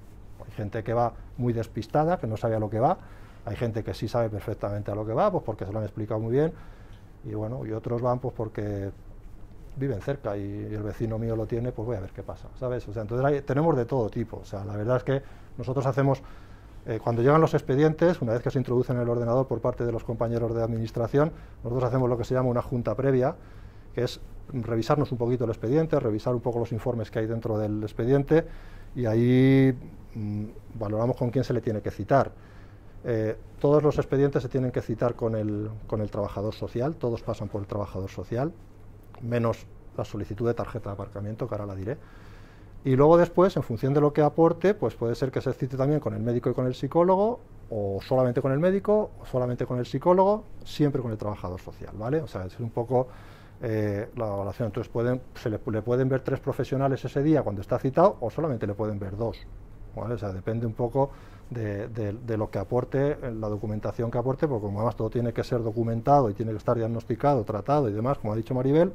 hay gente que va muy despistada, que no sabe a lo que va, hay gente que sí sabe perfectamente a lo que va, pues porque se lo han explicado muy bien, y bueno, y otros van pues porque viven cerca y el vecino mío lo tiene, pues voy a ver qué pasa, ¿sabes? O sea, entonces tenemos de todo tipo. O sea, la verdad es que nosotros hacemos, cuando llegan los expedientes, una vez que se introducen en el ordenador por parte de los compañeros de administración, nosotros hacemos lo que se llama una junta previa, que es revisarnos un poquito el expediente, revisar un poco los informes que hay dentro del expediente, y ahí valoramos con quién se le tiene que citar. Todos los expedientes se tienen que citar con el trabajador social, todos pasan por el trabajador social, menos la solicitud de tarjeta de aparcamiento, que ahora la diré. Y luego después, en función de lo que aporte, pues puede ser que se cite también con el médico y con el psicólogo, o solamente con el médico, o solamente con el psicólogo, siempre con el trabajador social, ¿vale? O sea, es un poco la evaluación. Entonces le pueden ver 3 profesionales ese día cuando está citado, o solamente le pueden ver 2, ¿vale? O sea, depende un poco de lo que aporte, la documentación que aporte, porque como además todo tiene que ser documentado y tiene que estar diagnosticado, tratado y demás, como ha dicho Maribel,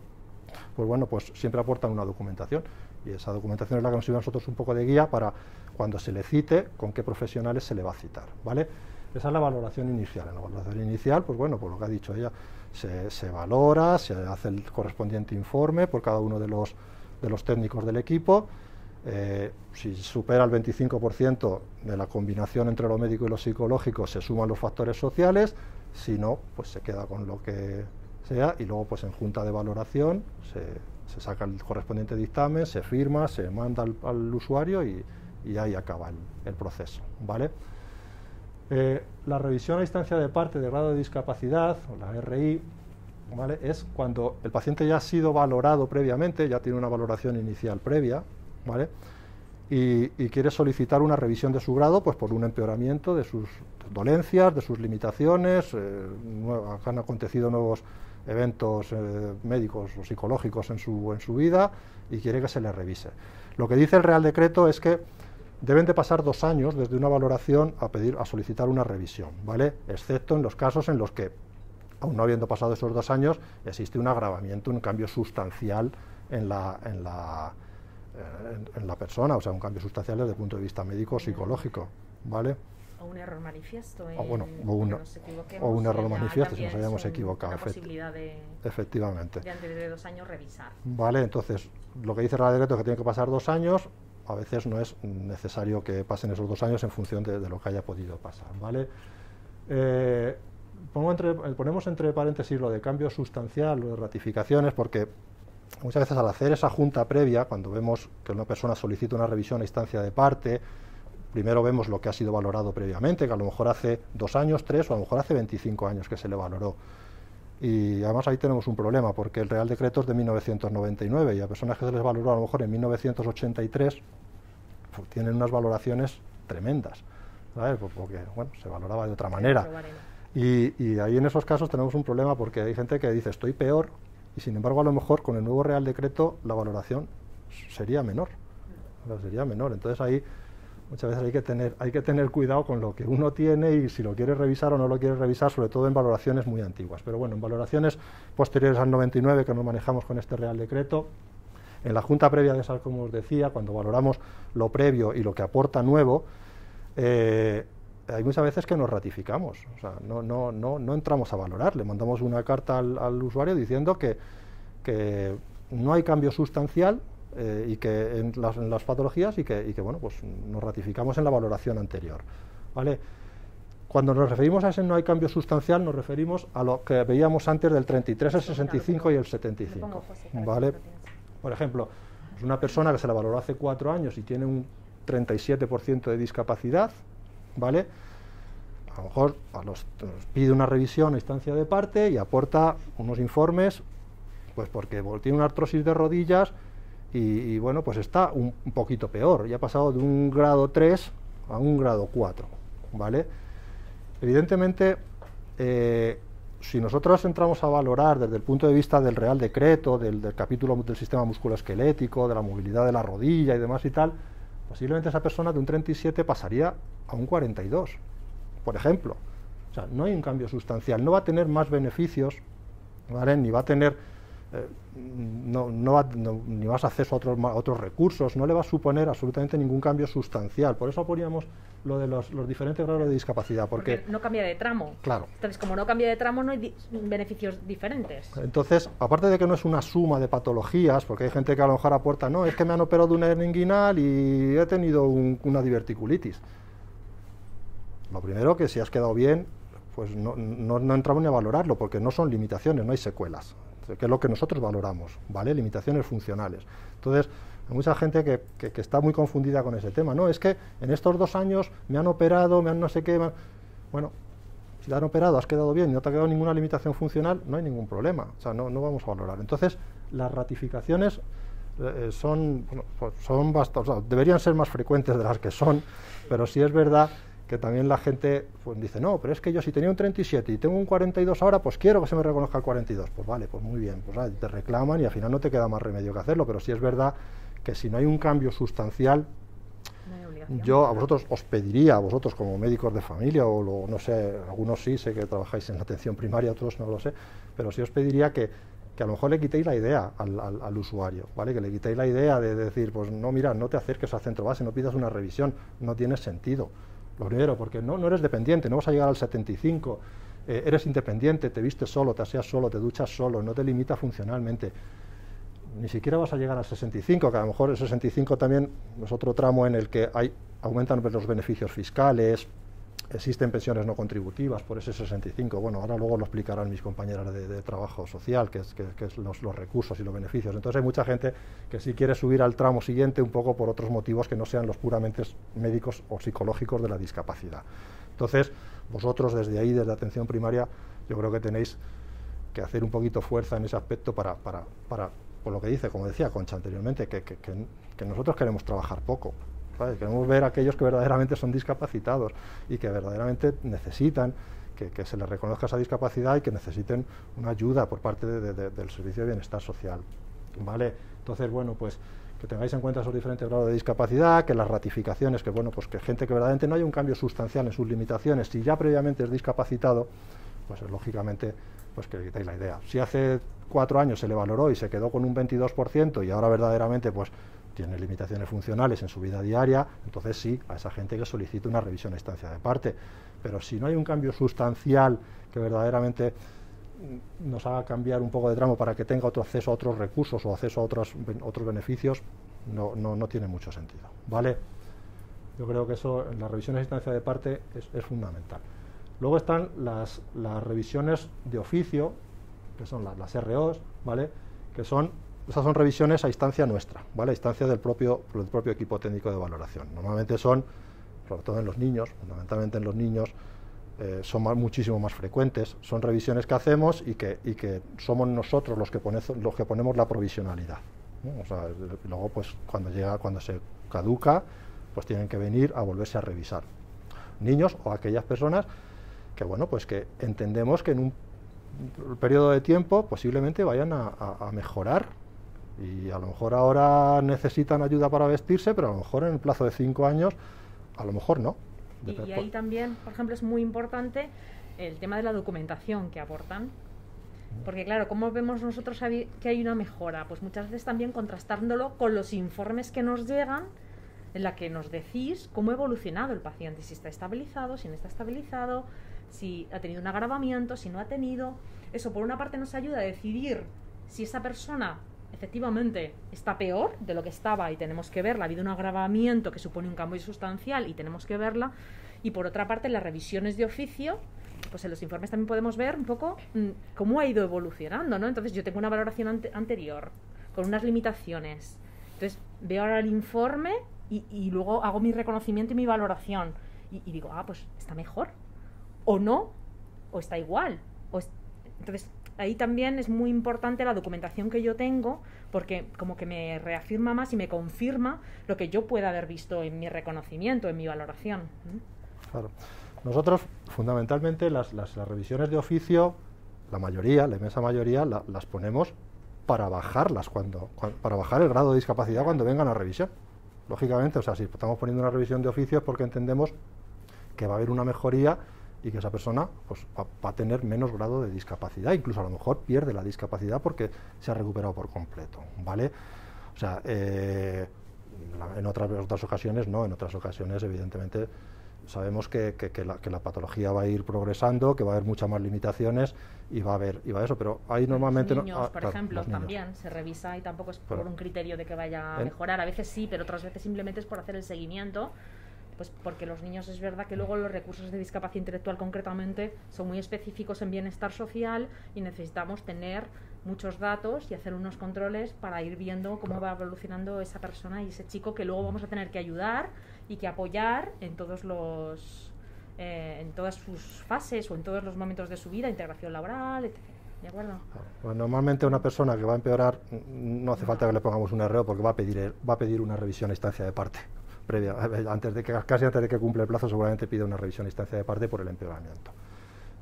pues bueno, pues siempre aportan una documentación, y esa documentación es la que nos sirve a nosotros un poco de guía para cuando se le cite, con qué profesionales se le va a citar, ¿vale? Esa es la valoración inicial. En la valoración inicial, pues bueno, pues lo que ha dicho ella, se valora, se hace el correspondiente informe por cada uno de los técnicos del equipo. Si supera el 25% de la combinación entre lo médico y lo psicológico, se suman los factores sociales, si no, pues se queda con lo que sea, y luego pues en junta de valoración se saca el correspondiente dictamen, se firma, se manda al usuario, y ahí acaba el proceso, ¿vale? La revisión a instancia de parte de grado de discapacidad, o la RI, ¿vale?, es cuando el paciente ya ha sido valorado previamente, ya tiene una valoración inicial previa, ¿vale?, y quiere solicitar una revisión de su grado, pues por un empeoramiento de sus dolencias, de sus limitaciones. Han acontecido nuevos eventos médicos o psicológicos en su vida, y quiere que se le revise. Lo que dice el Real Decreto es que deben de pasar 2 años desde una valoración a solicitar una revisión, ¿vale?, excepto en los casos en los que, aún no habiendo pasado esos 2 años, existe un agravamiento, un cambio sustancial en la persona, o sea, un cambio sustancial desde el punto de vista médico o psicológico, ¿vale? O un error manifiesto, o un error manifiesto, si nos hayamos equivocado, una posibilidad efectivamente. De antes de 2 años revisar. Vale, entonces, lo que dice el Real Decreto es que tiene que pasar 2 años, a veces no es necesario que pasen esos 2 años en función de lo que haya podido pasar, ¿vale? Ponemos entre paréntesis lo de cambio sustancial, lo de ratificaciones, porque muchas veces al hacer esa junta previa, cuando vemos que una persona solicita una revisión a instancia de parte, primero vemos lo que ha sido valorado previamente, que a lo mejor hace 2 años, 3, o a lo mejor hace 25 años que se le valoró. Y además ahí tenemos un problema, porque el Real Decreto es de 1999 y a personas que se les valoró a lo mejor en 1983 pues, tienen unas valoraciones tremendas, ¿sabes? Porque bueno, se valoraba de otra manera. Y ahí en esos casos tenemos un problema, porque hay gente que dice estoy peor y sin embargo a lo mejor con el nuevo Real Decreto la valoración sería menor. Sería menor. Entonces ahí muchas veces hay que tener cuidado con lo que uno tiene y si lo quiere revisar o no lo quiere revisar, sobre todo en valoraciones muy antiguas. Pero bueno, en valoraciones posteriores al 99 que nos manejamos con este Real Decreto, en la junta previa de esa, como os decía, cuando valoramos lo previo y lo que aporta nuevo, hay muchas veces que nos ratificamos, o sea, no entramos a valorar, le mandamos una carta al usuario diciendo que no hay cambio sustancial y que en las patologías y que bueno, pues nos ratificamos en la valoración anterior, ¿vale? Cuando nos referimos a ese no hay cambio sustancial, nos referimos a lo que veíamos antes del 33, el 65 y el 75, ¿vale? Por ejemplo, es una persona que se la valoró hace 4 años y tiene un 37% de discapacidad, ¿vale? A lo mejor nos pide una revisión a instancia de parte y aporta unos informes, pues porque tiene una artrosis de rodillas y bueno, pues está un poquito peor, ya ha pasado de un grado 3 a un grado 4, ¿vale? Evidentemente, si nosotros entramos a valorar desde el punto de vista del Real Decreto, del capítulo del sistema musculoesquelético, de la movilidad de la rodilla y demás y tal, posiblemente esa persona de un 37 pasaría a un 42, por ejemplo. O sea, no hay un cambio sustancial, no va a tener más beneficios, ¿vale? Ni va a tener ni más acceso a otros recursos, no le va a suponer absolutamente ningún cambio sustancial. Por eso poníamos lo de los diferentes grados de discapacidad. Porque no cambia de tramo. Claro. Entonces, como no cambia de tramo, no hay beneficios diferentes. Entonces, aparte de que no es una suma de patologías, porque hay gente que a lo mejor aporta, no, es que me han operado de una hernia inguinal y he tenido una diverticulitis. Lo primero, que si has quedado bien, pues no entramos ni a valorarlo, porque no son limitaciones, no hay secuelas, que es lo que nosotros valoramos, ¿vale? Limitaciones funcionales. Entonces, hay mucha gente que está muy confundida con ese tema. No, es que en estos 2 años me han operado, me han no sé qué. Bueno, si te han operado, has quedado bien y no te ha quedado ninguna limitación funcional, no hay ningún problema. O sea, no vamos a valorar. Entonces, las ratificaciones son bastante, o sea, deberían ser más frecuentes de las que son, pero sí es verdad que también la gente pues dice, no, pero es que yo si tenía un 37 y tengo un 42 ahora, pues quiero que se me reconozca el 42. Pues vale, pues muy bien, pues te reclaman y al final no te queda más remedio que hacerlo, pero sí es verdad que si no hay un cambio sustancial, yo a vosotros os pediría, a vosotros como médicos de familia, o no sé, algunos sí, sé que trabajáis en la atención primaria, otros no lo sé, pero sí os pediría que a lo mejor le quitéis la idea al usuario, ¿vale? Que le quitéis la idea de decir, pues no, mira, no te acerques al centro base, no pidas una revisión, no tiene sentido. Lo primero, porque no eres dependiente, no vas a llegar al 75, eres independiente, te vistes solo, te aseas solo, te duchas solo, no te limita funcionalmente. Ni siquiera vas a llegar al 65, que a lo mejor el 65 también es otro tramo en el que aumentan los beneficios fiscales, existen pensiones no contributivas por ese 65. Bueno, ahora luego lo explicarán mis compañeras de trabajo social, que es los recursos y los beneficios. Entonces hay mucha gente que sí quiere subir al tramo siguiente un poco por otros motivos que no sean los puramente médicos o psicológicos de la discapacidad. Entonces, vosotros desde ahí, desde atención primaria, yo creo que tenéis que hacer un poquito fuerza en ese aspecto para por lo que dice, como decía Concha anteriormente, que nosotros queremos trabajar poco. ¿Sabes? Queremos ver a aquellos que verdaderamente son discapacitados y que verdaderamente necesitan que se les reconozca esa discapacidad y que necesiten una ayuda por parte del Servicio de Bienestar Social, ¿vale? Entonces, bueno, pues que tengáis en cuenta esos diferentes grados de discapacidad, que las ratificaciones, que bueno, pues que gente que verdaderamente no haya un cambio sustancial en sus limitaciones, si ya previamente es discapacitado, pues lógicamente pues que le quitéis la idea. Si hace 4 años se le valoró y se quedó con un 22% y ahora verdaderamente pues tiene limitaciones funcionales en su vida diaria, entonces sí, a esa gente que solicite una revisión a instancia de parte. Pero si no hay un cambio sustancial que verdaderamente nos haga cambiar un poco de tramo para que tenga otro acceso a otros recursos o acceso a otros beneficios, no tiene mucho sentido, ¿vale? Yo creo que eso en las revisiones a instancia de parte es fundamental. Luego están las revisiones de oficio, que son las ROs, ¿vale? Esas son revisiones a instancia nuestra, ¿vale? A instancia del propio equipo técnico de valoración. Normalmente son, sobre todo en los niños, fundamentalmente en los niños, son muchísimo más frecuentes, son revisiones que hacemos y que somos nosotros los que ponemos la provisionalidad, ¿no? O sea, luego pues cuando se caduca, pues tienen que venir a volverse a revisar. Niños o aquellas personas que, bueno, pues que entendemos que en un periodo de tiempo posiblemente vayan a mejorar, y a lo mejor ahora necesitan ayuda para vestirse, pero a lo mejor en el plazo de 5 años a lo mejor no. Y ahí también, por ejemplo, es muy importante el tema de la documentación que aportan. Porque claro, ¿cómo vemos nosotros que hay una mejora? Pues muchas veces también contrastándolo con los informes que nos llegan, en la que nos decís cómo ha evolucionado el paciente, si está estabilizado, si no está estabilizado, si ha tenido un agravamiento, si no ha tenido. Eso por una parte nos ayuda a decidir si esa persona efectivamente está peor de lo que estaba y tenemos que verla, ha habido un agravamiento que supone un cambio sustancial y tenemos que verla. Y por otra parte, en las revisiones de oficio, pues en los informes también podemos ver un poco cómo ha ido evolucionando, ¿no? Entonces yo tengo una valoración anterior con unas limitaciones, entonces veo ahora el informe y luego hago mi reconocimiento y mi valoración y digo, pues está mejor o no, o está igual, entonces ahí también es muy importante la documentación que yo tengo, porque como que me reafirma más y me confirma lo que yo pueda haber visto en mi reconocimiento, en mi valoración. Claro. Nosotros, fundamentalmente, las revisiones de oficio, la inmensa mayoría, las ponemos para bajarlas, para bajar el grado de discapacidad cuando vengan a revisión. Lógicamente, o sea, si estamos poniendo una revisión de oficio es porque entendemos que va a haber una mejoría y que esa persona pues, va a tener menos grado de discapacidad, incluso a lo mejor pierde la discapacidad porque se ha recuperado por completo, ¿vale? O sea, en otras ocasiones no, en otras ocasiones evidentemente sabemos que la patología va a ir progresando, que va a haber muchas más limitaciones y va a haber eso, pero ahí normalmente los niños, por ejemplo, también se revisa y tampoco es por un criterio de que vaya a mejorar, a veces sí, pero otras veces simplemente es por hacer el seguimiento. Pues porque los niños es verdad que luego los recursos de discapacidad intelectual concretamente son muy específicos en bienestar social y necesitamos tener muchos datos y hacer unos controles para ir viendo cómo va evolucionando esa persona y ese chico que luego vamos a tener que ayudar y que apoyar en todas sus fases o en todos los momentos de su vida, integración laboral, etc. ¿De acuerdo? Pues normalmente una persona que va a empeorar no hace falta que le pongamos un RO porque va a pedir una revisión a instancia de parte previa, casi antes de que cumpla el plazo seguramente pide una revisión a instancia de parte por el empeoramiento,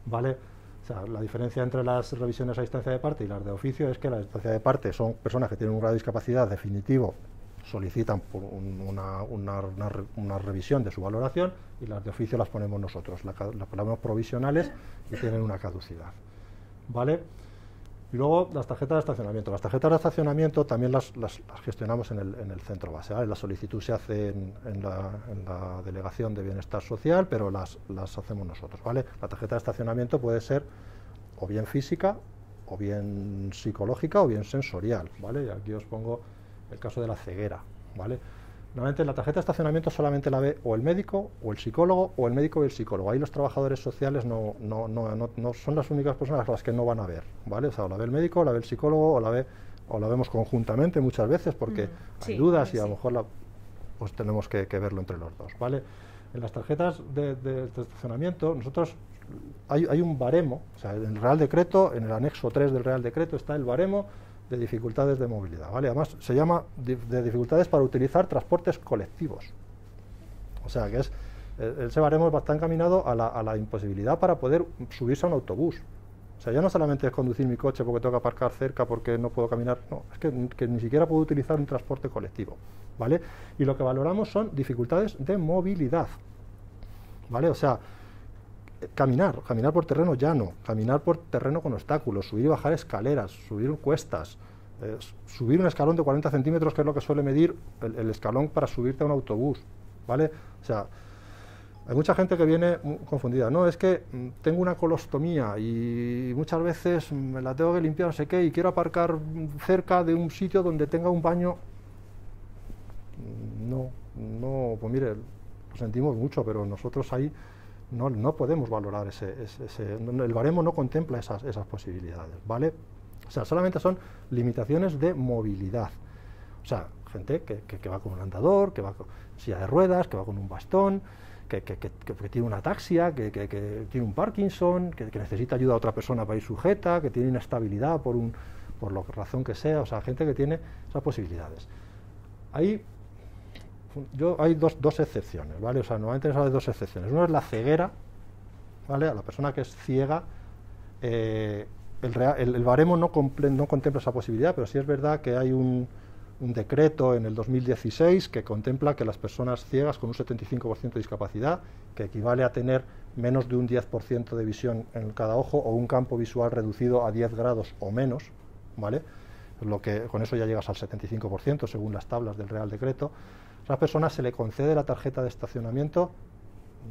¿vale? O sea, la diferencia entre las revisiones a instancia de parte y las de oficio es que las de instancia de parte son personas que tienen un grado de discapacidad definitivo, solicitan por una revisión de su valoración, y las de oficio las ponemos nosotros, las ponemos provisionales y tienen una caducidad, ¿vale? Y luego las tarjetas de estacionamiento. Las tarjetas de estacionamiento también las gestionamos en el centro base, ¿vale? La solicitud se hace en la delegación de bienestar social, pero las hacemos nosotros, ¿vale? La tarjeta de estacionamiento puede ser o bien física, o bien psicológica, o bien sensorial, ¿vale? Y aquí os pongo el caso de la ceguera, ¿vale? Normalmente la tarjeta de estacionamiento solamente la ve o el médico, o el psicólogo, o el médico y el psicólogo. Ahí los trabajadores sociales no son las únicas personas a las que no van a ver, ¿vale? O sea, o la ve el médico, o la ve el psicólogo, o la vemos conjuntamente muchas veces porque hay dudas y a lo mejor pues tenemos que verlo entre los dos, ¿vale? En las tarjetas de estacionamiento nosotros hay un baremo, o sea, en el Real Decreto, en el anexo 3 del Real Decreto está el baremo de dificultades de movilidad, ¿vale? Además se llama de dificultades para utilizar transportes colectivos, o sea que ese baremo está encaminado a la imposibilidad para poder subirse a un autobús. O sea, ya no solamente es conducir mi coche porque tengo que aparcar cerca porque no puedo caminar, no, es que ni siquiera puedo utilizar un transporte colectivo, ¿vale? Y lo que valoramos son dificultades de movilidad, ¿vale? O sea, caminar por terreno llano, caminar por terreno con obstáculos, subir y bajar escaleras, subir cuestas, subir un escalón de 40 centímetros, que es lo que suele medir el escalón para subirte a un autobús, ¿vale? O sea, hay mucha gente que viene confundida, no, es que tengo una colostomía y muchas veces me la tengo que limpiar, no sé qué, y quiero aparcar cerca de un sitio donde tenga un baño. No, pues mire, lo sentimos mucho, pero nosotros ahí no podemos valorar el baremo no contempla esas posibilidades, ¿vale? O sea, solamente son limitaciones de movilidad. O sea, gente que va con un andador, que va con silla de ruedas, que va con un bastón, que tiene una ataxia, que tiene un Parkinson, que necesita ayuda a otra persona para ir sujeta, que tiene inestabilidad por la razón que sea, o sea, gente que tiene esas posibilidades. Hay dos excepciones, ¿vale? O sea, normalmente se habla de dos excepciones. Una es la ceguera, ¿vale? A la persona que es ciega, el baremo no contempla esa posibilidad, pero sí es verdad que hay un decreto en el 2016 que contempla que las personas ciegas con un 75% de discapacidad, que equivale a tener menos de un 10% de visión en cada ojo o un campo visual reducido a 10 grados o menos, ¿vale? Con eso ya llegas al 75% según las tablas del Real Decreto. A esas personas se le concede la tarjeta de estacionamiento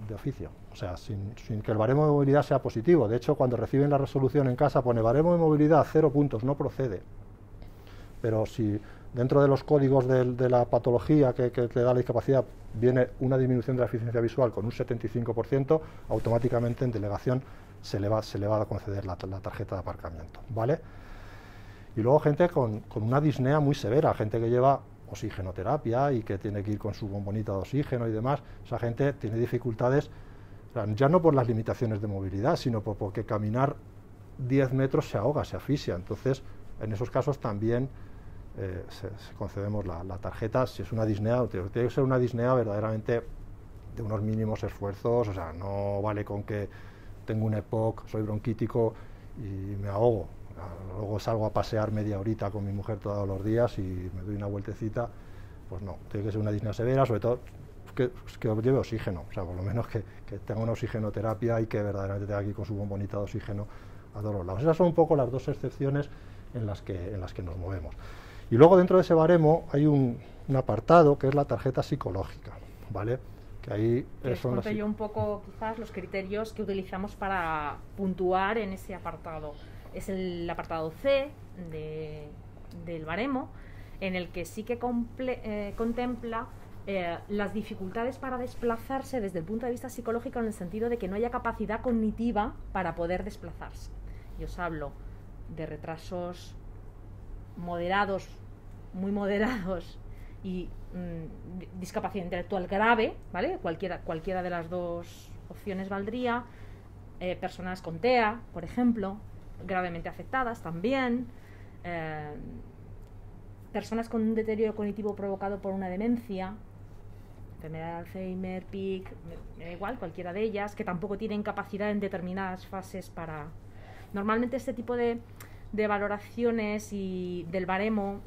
de oficio, o sea, sin que el baremo de movilidad sea positivo. De hecho, cuando reciben la resolución en casa pone baremo de movilidad 0 puntos, no procede. Pero si dentro de los códigos de la patología que te da la discapacidad viene una disminución de la eficiencia visual con un 75%, automáticamente en delegación se le va a conceder la tarjeta de aparcamiento, ¿vale? Y luego gente con una disnea muy severa, gente que lleva oxigenoterapia y que tiene que ir con su bombonita de oxígeno y demás. Esa gente tiene dificultades, o sea, ya no por las limitaciones de movilidad, sino porque caminar 10 metros se ahoga, se asfixia. Entonces, en esos casos también concedemos la tarjeta. Si es una disnea, tiene que ser una disnea verdaderamente de unos mínimos esfuerzos, o sea, no vale con que tengo un EPOC, soy bronquítico y me ahogo. Luego salgo a pasear media horita con mi mujer todos los días y me doy una vueltecita, pues no, tiene que ser una disnea severa, sobre todo que lleve oxígeno, o sea, por lo menos que tenga una oxigenoterapia y que verdaderamente tenga que ir con su bombonita de oxígeno a todos los lados. Esas son un poco las dos excepciones en las que nos movemos. Y luego dentro de ese baremo hay un apartado que es la tarjeta psicológica, ¿vale? Que ahí son yo un poco quizás los criterios que utilizamos para puntuar en ese apartado. Es el apartado C del baremo, en el que sí que contempla las dificultades para desplazarse desde el punto de vista psicológico, en el sentido de que no haya capacidad cognitiva para poder desplazarse. Y os hablo de retrasos moderados, muy moderados, y discapacidad intelectual grave, ¿vale? Cualquiera de las dos opciones valdría. Personas con TEA, por ejemplo, gravemente afectadas también, personas con un deterioro cognitivo provocado por una demencia, enfermedad de Alzheimer, PIC, me da igual, cualquiera de ellas, que tampoco tienen capacidad en determinadas fases para... Normalmente este tipo de valoraciones y del baremo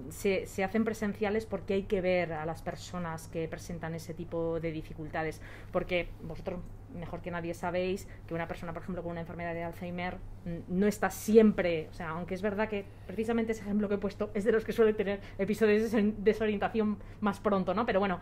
se hacen presenciales, porque hay que ver a las personas que presentan ese tipo de dificultades, porque vosotros mejor que nadie sabéis que una persona, por ejemplo, con una enfermedad de Alzheimer no está siempre, o sea, aunque es verdad que precisamente ese ejemplo que he puesto es de los que suele tener episodios de desorientación más pronto, ¿no? Pero bueno,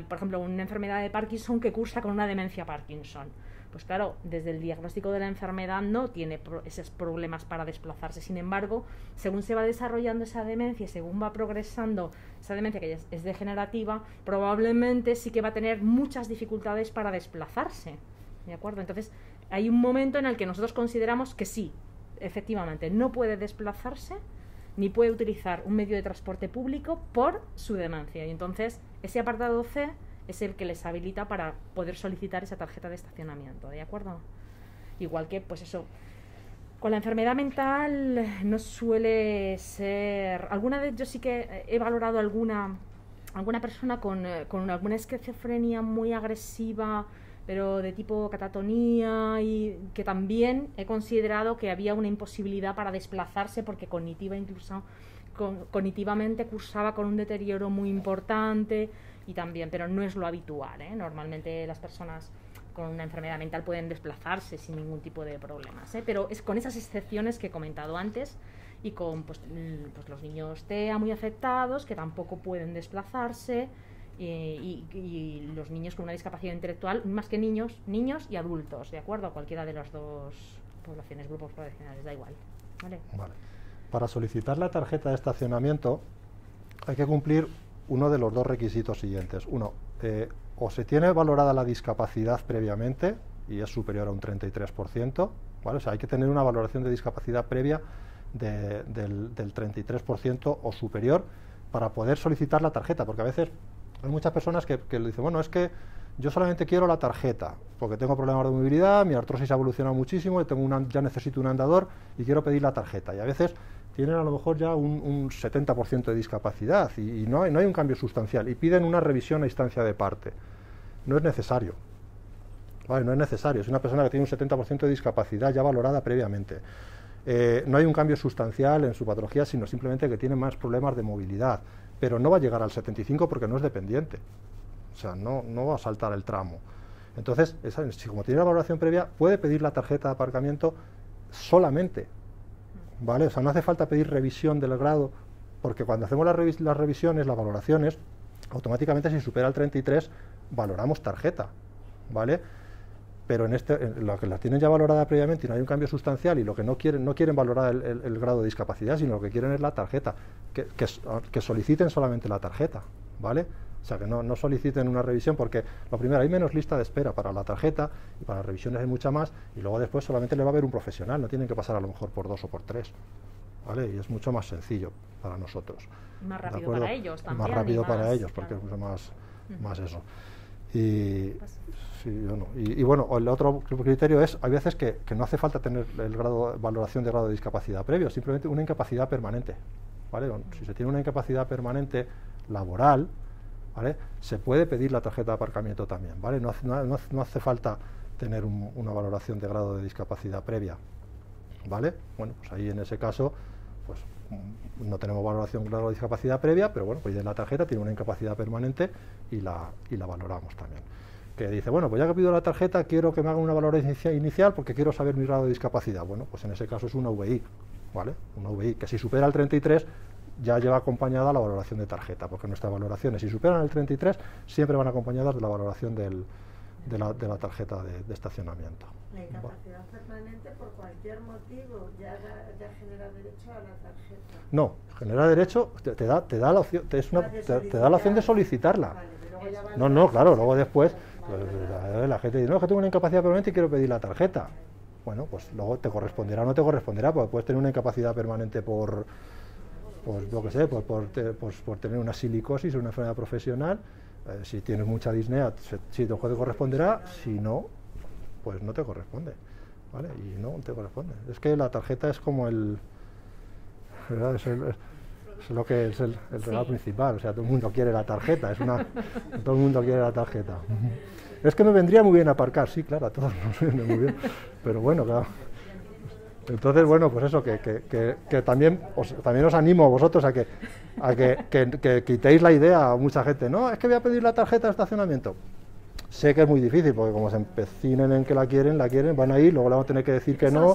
por ejemplo, una enfermedad de Parkinson que cursa con una demencia Parkinson, pues claro, desde el diagnóstico de la enfermedad no tiene esos problemas para desplazarse. Sin embargo, según se va desarrollando esa demencia y según va progresando esa demencia, que ya es degenerativa, probablemente sí que va a tener muchas dificultades para desplazarse, ¿de acuerdo? Entonces, hay un momento en el que nosotros consideramos que sí, efectivamente, no puede desplazarse ni puede utilizar un medio de transporte público por su demencia. Y entonces, ese apartado C es el que les habilita para poder solicitar esa tarjeta de estacionamiento, ¿de acuerdo? Igual que, pues eso, con la enfermedad mental no suele ser... Alguna vez yo sí que he valorado alguna persona con alguna esquizofrenia muy agresiva, pero de tipo catatonía, y que también he considerado que había una imposibilidad para desplazarse porque cognitivamente cursaba con un deterioro muy importante, y también, pero no es lo habitual, ¿eh? Normalmente las personas con una enfermedad mental pueden desplazarse sin ningún tipo de problemas, ¿eh? Pero es con esas excepciones que he comentado antes, y con pues los niños TEA muy afectados, que tampoco pueden desplazarse, y los niños con una discapacidad intelectual, más que niños y adultos, ¿de acuerdo? Cualquiera de las dos poblaciones, grupos poblacionales, da igual, ¿vale? Vale. Para solicitar la tarjeta de estacionamiento hay que cumplir uno de los dos requisitos siguientes. Uno, o se tiene valorada la discapacidad previamente y es superior a un 33%, ¿vale? O sea, hay que tener una valoración de discapacidad previa del 33% o superior para poder solicitar la tarjeta, porque a veces hay muchas personas que le dicen, bueno, es que yo solamente quiero la tarjeta, porque tengo problemas de movilidad, mi artrosis ha evolucionado muchísimo, ya necesito un andador y quiero pedir la tarjeta. Y a veces tienen a lo mejor ya un 70% de discapacidad y no hay un cambio sustancial y piden una revisión a instancia de parte. No es necesario. Vale, no es necesario. Es una persona que tiene un 70% de discapacidad ya valorada previamente. No hay un cambio sustancial en su patología, sino simplemente que tiene más problemas de movilidad. Pero no va a llegar al 75 porque no es dependiente. O sea, no va a saltar el tramo. Entonces, si como tiene la valoración previa, puede pedir la tarjeta de aparcamiento solamente. ¿Vale? O sea, no hace falta pedir revisión del grado, porque cuando hacemos las revisiones, las valoraciones, automáticamente si supera el 33, valoramos tarjeta. ¿Vale? Pero en lo que la tienen ya valorada previamente y no hay un cambio sustancial y lo que no quieren valorar el grado de discapacidad, sino lo que quieren es la tarjeta, que soliciten solamente la tarjeta, ¿vale? O sea, que no soliciten una revisión, porque lo primero, hay menos lista de espera para la tarjeta y para las revisiones hay mucha más, y luego después solamente le va a ver un profesional, no tienen que pasar a lo mejor por 2 o por 3, ¿vale? Y es mucho más sencillo para nosotros. Más rápido para ellos también. Más rápido para ellos, porque es mucho más eso. Y bueno, el otro criterio es, hay veces que no hace falta tener valoración de grado de discapacidad previo, simplemente una incapacidad permanente, ¿vale? Si se tiene una incapacidad permanente laboral, ¿vale?, se puede pedir la tarjeta de aparcamiento también, ¿vale? No hace falta tener una valoración de grado de discapacidad previa, ¿vale? Bueno, pues ahí en ese caso, pues no tenemos valoración de grado de discapacidad previa, pero bueno, pues en la tarjeta tiene una incapacidad permanente y la valoramos también. Que dice, bueno, pues ya que pido la tarjeta, quiero que me hagan una valoración inicial porque quiero saber mi grado de discapacidad. Bueno, pues en ese caso es una VI, ¿vale? Una VI, que si supera el 33 ya lleva acompañada la valoración de tarjeta, porque nuestras valoraciones, si superan el 33, siempre van acompañadas de la valoración de la tarjeta de estacionamiento. La incapacidad permanente por cualquier motivo ya genera derecho a la tarjeta. No, genera derecho, te da la opción, te da la opción de solicitarla. Vale, no, claro, luego después la gente dice, no, es que tengo una incapacidad permanente y quiero pedir la tarjeta. Bueno, pues luego te corresponderá o no te corresponderá, porque puedes tener una incapacidad permanente por lo que sé, por tener una silicosis o una enfermedad profesional. Si tienes mucha disnea, si te corresponderá, si no, pues no te corresponde, ¿vale? Y no te corresponde. Es que la tarjeta es como ¿verdad? Es lo que es el regalo principal, o sea, todo el mundo quiere la tarjeta, todo el mundo quiere la tarjeta. Es que me vendría muy bien aparcar, sí, claro, a todos nos viene muy bien, pero bueno, claro. Entonces, bueno, pues eso, que también os animo a vosotros a que quitéis la idea a mucha gente, no, es que voy a pedir la tarjeta de estacionamiento. Sé que es muy difícil, porque como se empecinen en que la quieren, van a ir, luego le vamos a tener que decir que no,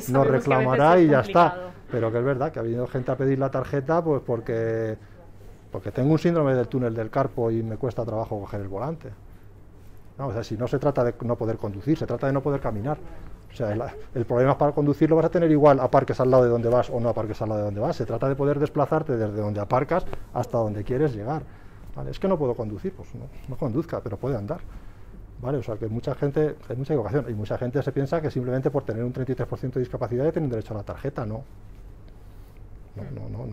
nos reclamará y ya está. Pero que es verdad que ha venido gente a pedir la tarjeta pues porque tengo un síndrome del túnel del carpo y me cuesta trabajo coger el volante. No, o sea, si no se trata de no poder conducir, se trata de no poder caminar. O sea, el problema para conducir lo vas a tener igual aparques al lado de donde vas o no aparques al lado de donde vas. Se trata de poder desplazarte desde donde aparcas hasta donde quieres llegar. ¿Vale? Es que no puedo conducir, pues no conduzca, pero puede andar. ¿Vale? O sea, que hay mucha equivocación. Y mucha gente se piensa que simplemente por tener un 33% de discapacidad ya tienen derecho a la tarjeta. No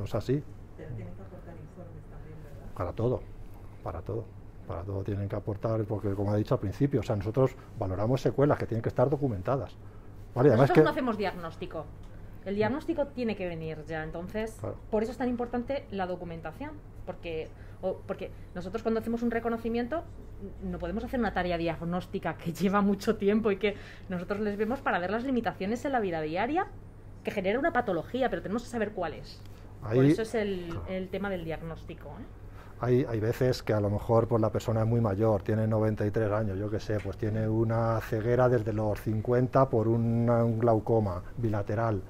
es así. Pero tienen que aportar informes también, ¿verdad? Para todo tienen que aportar, porque como he dicho al principio, o sea, nosotros valoramos secuelas que tienen que estar documentadas. ¿Vale? Además nosotros no hacemos diagnóstico. El diagnóstico tiene que venir ya, entonces, claro. Por eso es tan importante la documentación, porque nosotros cuando hacemos un reconocimiento no podemos hacer una tarea diagnóstica que lleva mucho tiempo y que nosotros les vemos para ver las limitaciones en la vida diaria que genera una patología, pero tenemos que saber cuál es. Por eso es el tema del diagnóstico, ¿eh? Hay veces que a lo mejor pues, la persona es muy mayor, tiene 93 años, yo qué sé, pues tiene una ceguera desde los 50 por un glaucoma bilateral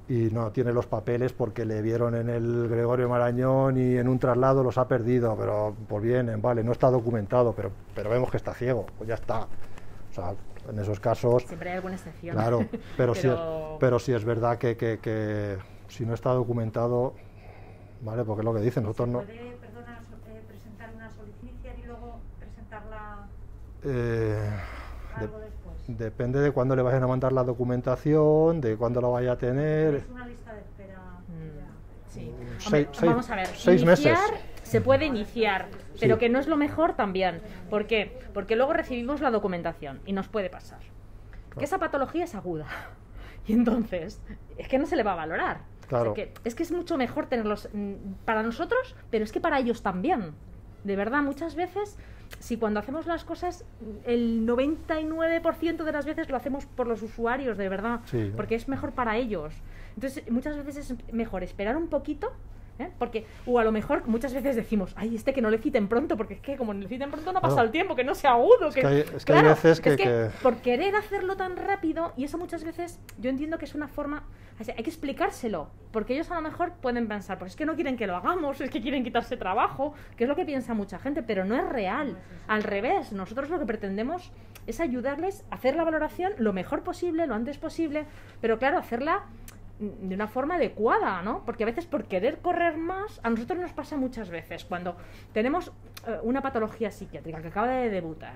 y no tiene los papeles porque le vieron en el Gregorio Marañón y en un traslado los ha perdido, pero pues vienen, vale, no está documentado, pero vemos que está ciego, pues ya está. O sea, en esos casos... Siempre hay alguna excepción. Claro, pero sí es verdad que si no está documentado, vale, porque es lo que dicen, nosotros no... presentar una solicitud inicial y luego presentarla algo después. Depende de cuándo le vayan a mandar la documentación, de cuándo la vaya a tener. Es una lista de espera. Sí. Vamos a ver. 6 meses. se puede iniciar, pero que no es lo mejor también. ¿Por qué? Porque luego recibimos la documentación y nos puede pasar que esa patología es aguda y entonces es que no se le va a valorar. Claro. O sea, es que es mucho mejor tenerlos para nosotros, pero es que para ellos también. De verdad, muchas veces, si cuando hacemos las cosas, el 99% de las veces lo hacemos por los usuarios, de verdad, Sí. porque es mejor para ellos. Entonces, muchas veces es mejor esperar un poquito, porque, o a lo mejor muchas veces decimos, ay, que no le citen pronto, porque es que como le citen pronto no pasa Claro. el tiempo, que no sea agudo. Es que hay veces que- Por querer hacerlo tan rápido, y eso muchas veces yo entiendo que es una forma, o sea, hay que explicárselo, porque ellos a lo mejor pueden pensar, pues es que no quieren que lo hagamos, es que quieren quitarse trabajo, que es lo que piensa mucha gente, pero no es real. Al revés, nosotros lo que pretendemos es ayudarles a hacer la valoración lo mejor posible, lo antes posible, pero claro, hacerla de una forma adecuada, ¿no? Porque a veces por querer correr más, a nosotros nos pasa muchas veces cuando tenemos una patología psiquiátrica que acaba de debutar.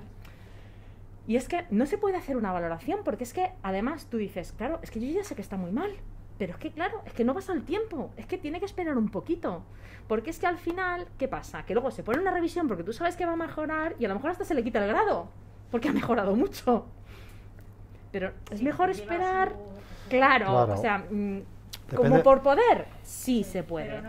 Y es que no se puede hacer una valoración porque es que además tú dices, claro, es que yo ya sé que está muy mal, pero es que claro, es que no pasa el tiempo, es que tiene que esperar un poquito. Porque es que al final, ¿qué pasa? Que luego se pone una revisión porque tú sabes que va a mejorar y a lo mejor hasta se le quita el grado, porque ha mejorado mucho. Pero es mejor esperar. Claro, Claro. o sea, Depende. como por poder, sí se puede.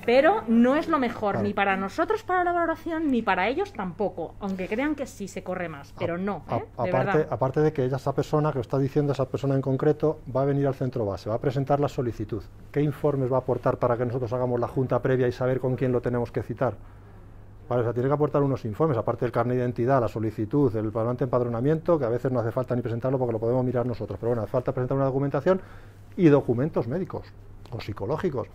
Pero no es lo mejor, Claro. ni para nosotros para la valoración, ni para ellos tampoco. Aunque crean que sí se corre más, pero no, de verdad. Aparte de que esa persona que os está diciendo, esa persona en concreto, va a venir al centro base, va a presentar la solicitud. ¿Qué informes va a aportar para que nosotros hagamos la junta previa y saber con quién lo tenemos que citar? Vale, o sea, tiene que aportar unos informes, aparte del carnet de identidad, la solicitud, el plan de empadronamiento, que a veces no hace falta ni presentarlo porque lo podemos mirar nosotros, pero bueno, hace falta presentar una documentación y documentos médicos o psicológicos.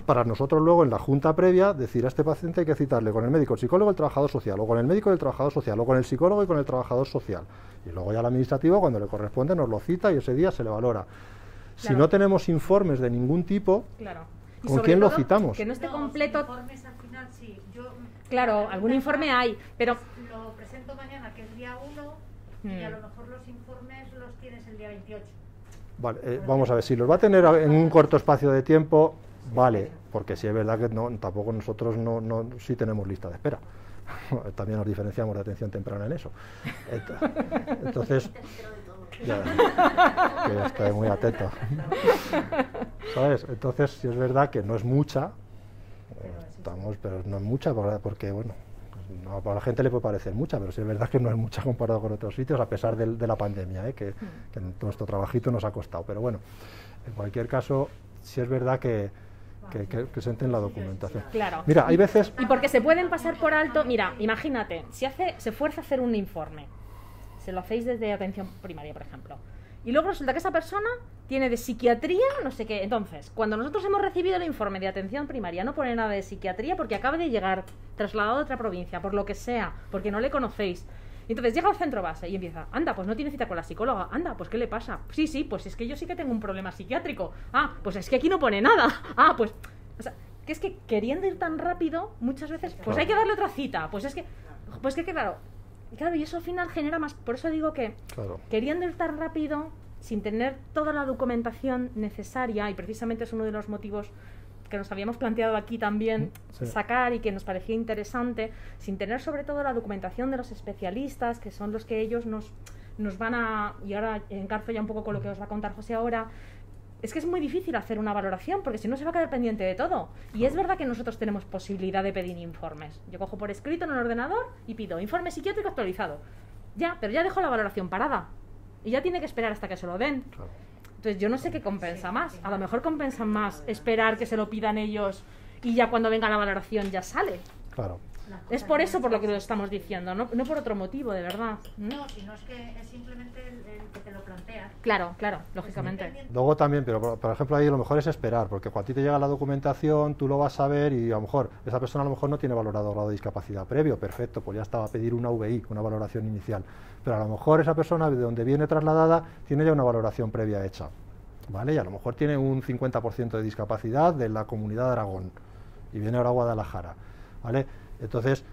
Para nosotros luego en la junta previa decir a este paciente hay que citarle con el médico, el psicólogo, el trabajador social, o con el médico y el trabajador social, o con el psicólogo y con el trabajador social. Y luego ya el administrativo, cuando le corresponde, nos lo cita y ese día se le valora. Si Claro. no tenemos informes de ningún tipo, Claro. Y ¿con sobre quién lo todo, citamos? Que no esté No, completo. los informes al final sí. Claro, algún informe hay, pero Lo presento mañana, que es día 1, y a lo mejor los informes los tienes el día 28. Vale, vamos a ver, si los va a tener en un corto espacio de tiempo, vale, porque si es verdad que no, tampoco nosotros sí tenemos lista de espera. También nos diferenciamos de atención temprana en eso. Entonces, ya, que ya estoy muy atento. ¿Sabes? Entonces, si es verdad que no es mucha, pero no es mucha, porque bueno, a la gente le puede parecer mucha, pero sí es verdad que no es mucha comparado con otros sitios, a pesar de la pandemia, que nuestro trabajito nos ha costado. Pero bueno, en cualquier caso, sí es verdad que presenten la documentación. claro. Mira, hay veces... Y porque se pueden pasar por alto, mira, imagínate, si se fuerza a hacer un informe, se lo hacéis desde atención primaria, por ejemplo, y luego resulta que esa persona tiene de psiquiatría, no sé qué. Entonces, cuando nosotros hemos recibido el informe de atención primaria, no pone nada de psiquiatría porque acaba de llegar, trasladado a otra provincia, por lo que sea, porque no le conocéis. Y entonces llega al centro base y empieza, anda, pues no tiene cita con la psicóloga, anda, pues ¿qué le pasa? Sí, pues es que yo sí que tengo un problema psiquiátrico. Ah, pues es que aquí no pone nada. Ah, pues... O sea, que es que queriendo ir tan rápido, muchas veces, pues hay que darle otra cita. Pues que claro, y eso al final genera más. Por eso digo que Claro. queriendo ir tan rápido, sin tener toda la documentación necesaria, y precisamente es uno de los motivos que nos habíamos planteado aquí también Sí. sacar y que nos parecía interesante, sin tener sobre todo la documentación de los especialistas, que son los que ellos nos van a... Y ahora engarzo ya un poco con lo que os va a contar José ahora. Es que es muy difícil hacer una valoración porque si no se va a quedar pendiente de todo. Y es verdad que nosotros tenemos posibilidad de pedir informes. Yo cojo por escrito en el ordenador y pido informe psiquiátrico actualizado. Ya, pero ya dejo la valoración parada. Y ya tiene que esperar hasta que se lo den. Claro. Entonces yo no sé qué compensa más. A lo mejor compensa más esperar que se lo pidan ellos y ya cuando venga la valoración ya sale. Claro. Es por eso por lo que lo estamos diciendo, no por otro motivo, de verdad. No, sino es que es simplemente el que te lo plantea. Claro, lógicamente. Luego también, pero por ejemplo ahí lo mejor es esperar, porque cuando a ti te llega la documentación, tú lo vas a ver y a lo mejor esa persona a lo mejor no tiene valorado grado de discapacidad previo, perfecto, pues ya está, va a pedir una VI, una valoración inicial. Pero a lo mejor esa persona de donde viene trasladada tiene ya una valoración previa hecha, ¿vale? Y a lo mejor tiene un 50% de discapacidad de la Comunidad de Aragón y viene ahora a Guadalajara, ¿vale? Entonces,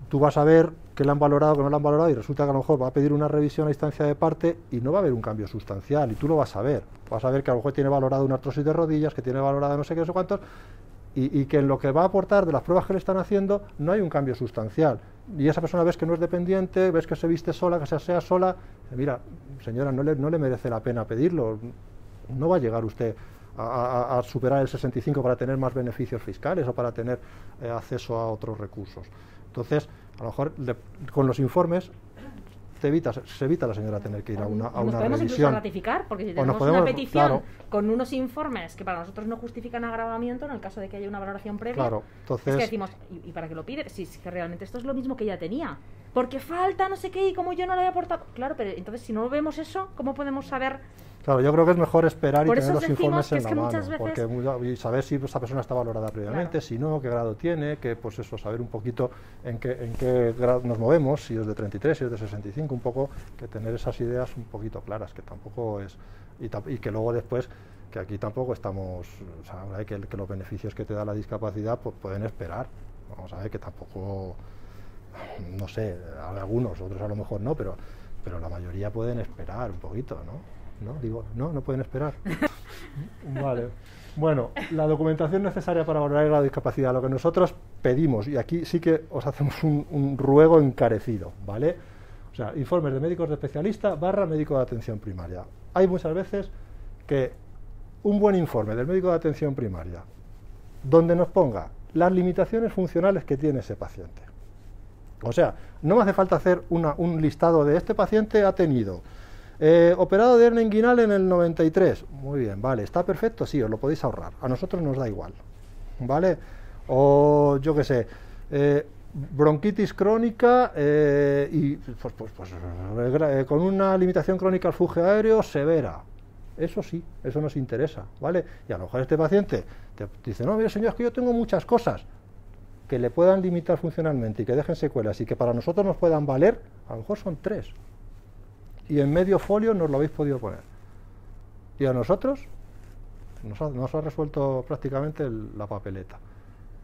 tú vas a ver que le han valorado, que no le han valorado, y resulta que a lo mejor va a pedir una revisión a instancia de parte y no va a haber un cambio sustancial, y tú lo vas a ver. Vas a ver que a lo mejor tiene valorado una artrosis de rodillas, que tiene valorado no sé qué, no sé cuántos, y que en lo que va a aportar de las pruebas que le están haciendo no hay un cambio sustancial. Y esa persona ves que no es dependiente, ves que se viste sola, que se asea sola, mira, señora, no le merece la pena pedirlo, no va a llegar usted a superar el 65 para tener más beneficios fiscales o para tener acceso a otros recursos. Entonces, a lo mejor con los informes se evita la señora tener que ir a una podemos revisión. incluso ratificar, porque si tenemos una petición, claro, con unos informes que para nosotros no justifican agravamiento, en el caso de que haya una valoración previa, claro, entonces, es que decimos, ¿y para qué lo pide? Si es que realmente esto es lo mismo que ya tenía, porque falta no sé qué y como yo no lo he aportado. Claro, pero entonces si no vemos eso, ¿cómo podemos saber? Claro, yo creo que es mejor esperar y Por tener los informes en que la mano, veces, porque y saber si esa persona está valorada previamente, claro, si no, qué grado tiene, que pues eso, saber un poquito en qué grado nos movemos, si es de 33, si es de 65, un poco, que tener esas ideas un poquito claras, que tampoco es, y que luego después, que aquí tampoco estamos, o sea, que los beneficios que te da la discapacidad pues pueden esperar, vamos a ver que tampoco, no sé, algunos, otros a lo mejor no, pero la mayoría pueden esperar un poquito, ¿no? ¿No? Digo, no pueden esperar. Vale. Bueno, la documentación necesaria para valorar el grado de discapacidad, lo que nosotros pedimos, y aquí sí que os hacemos un ruego encarecido, ¿vale? O sea, informes de médicos de especialista / médico de atención primaria. Hay muchas veces que un buen informe del médico de atención primaria, donde nos ponga las limitaciones funcionales que tiene ese paciente. O sea, no me hace falta hacer un listado de este paciente ha tenido operado de hernia inguinal en el 93, muy bien, vale, ¿está perfecto? Sí, os lo podéis ahorrar, a nosotros nos da igual, ¿vale? O yo qué sé, bronquitis crónica y con una limitación crónica al flujo aéreo severa, eso sí, eso nos interesa, ¿vale? Y a lo mejor este paciente te dice, no, mire señor, es que yo tengo muchas cosas que le puedan limitar funcionalmente y que dejen secuelas y que para nosotros nos puedan valer, a lo mejor son 3. Y en medio folio nos lo habéis podido poner. Y a nosotros nos ha resuelto prácticamente la papeleta.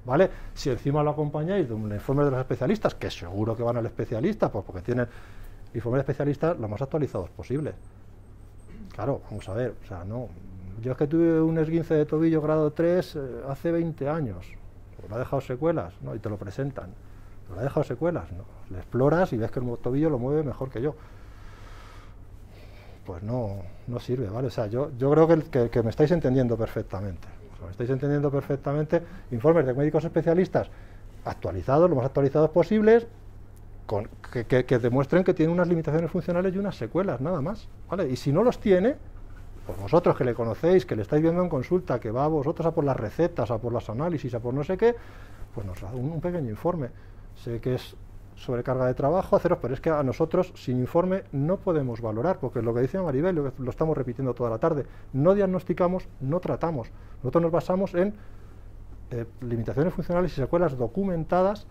¿Vale? Si encima lo acompañáis de un informe de los especialistas, que seguro que van al especialista, pues porque tienen informes de especialistas lo más actualizados posible. Claro, vamos a ver, o sea, no. Yo es que tuve un esguince de tobillo grado 3 hace 20 años. Pues lo ha dejado secuelas, ¿no? Y te lo presentan. Pero lo ha dejado secuelas, ¿no? Le exploras y ves que el tobillo lo mueve mejor que yo. Pues no sirve, ¿vale? O sea, yo creo que me estáis entendiendo perfectamente. Me estáis entendiendo perfectamente. Informes de médicos especialistas actualizados, lo más actualizados posibles, que demuestren que tiene unas limitaciones funcionales y unas secuelas, nada más, ¿vale? Y si no los tiene, pues vosotros que le conocéis, que le estáis viendo en consulta, que va a vosotros a por las recetas, a por los análisis, a por no sé qué, pues nos da un pequeño informe. Sé que es sobrecarga de trabajo haceros, pero es que a nosotros sin informe no podemos valorar, porque lo que dice Maribel, lo estamos repitiendo toda la tarde, no diagnosticamos, no tratamos. Nosotros nos basamos en limitaciones funcionales y secuelas documentadas,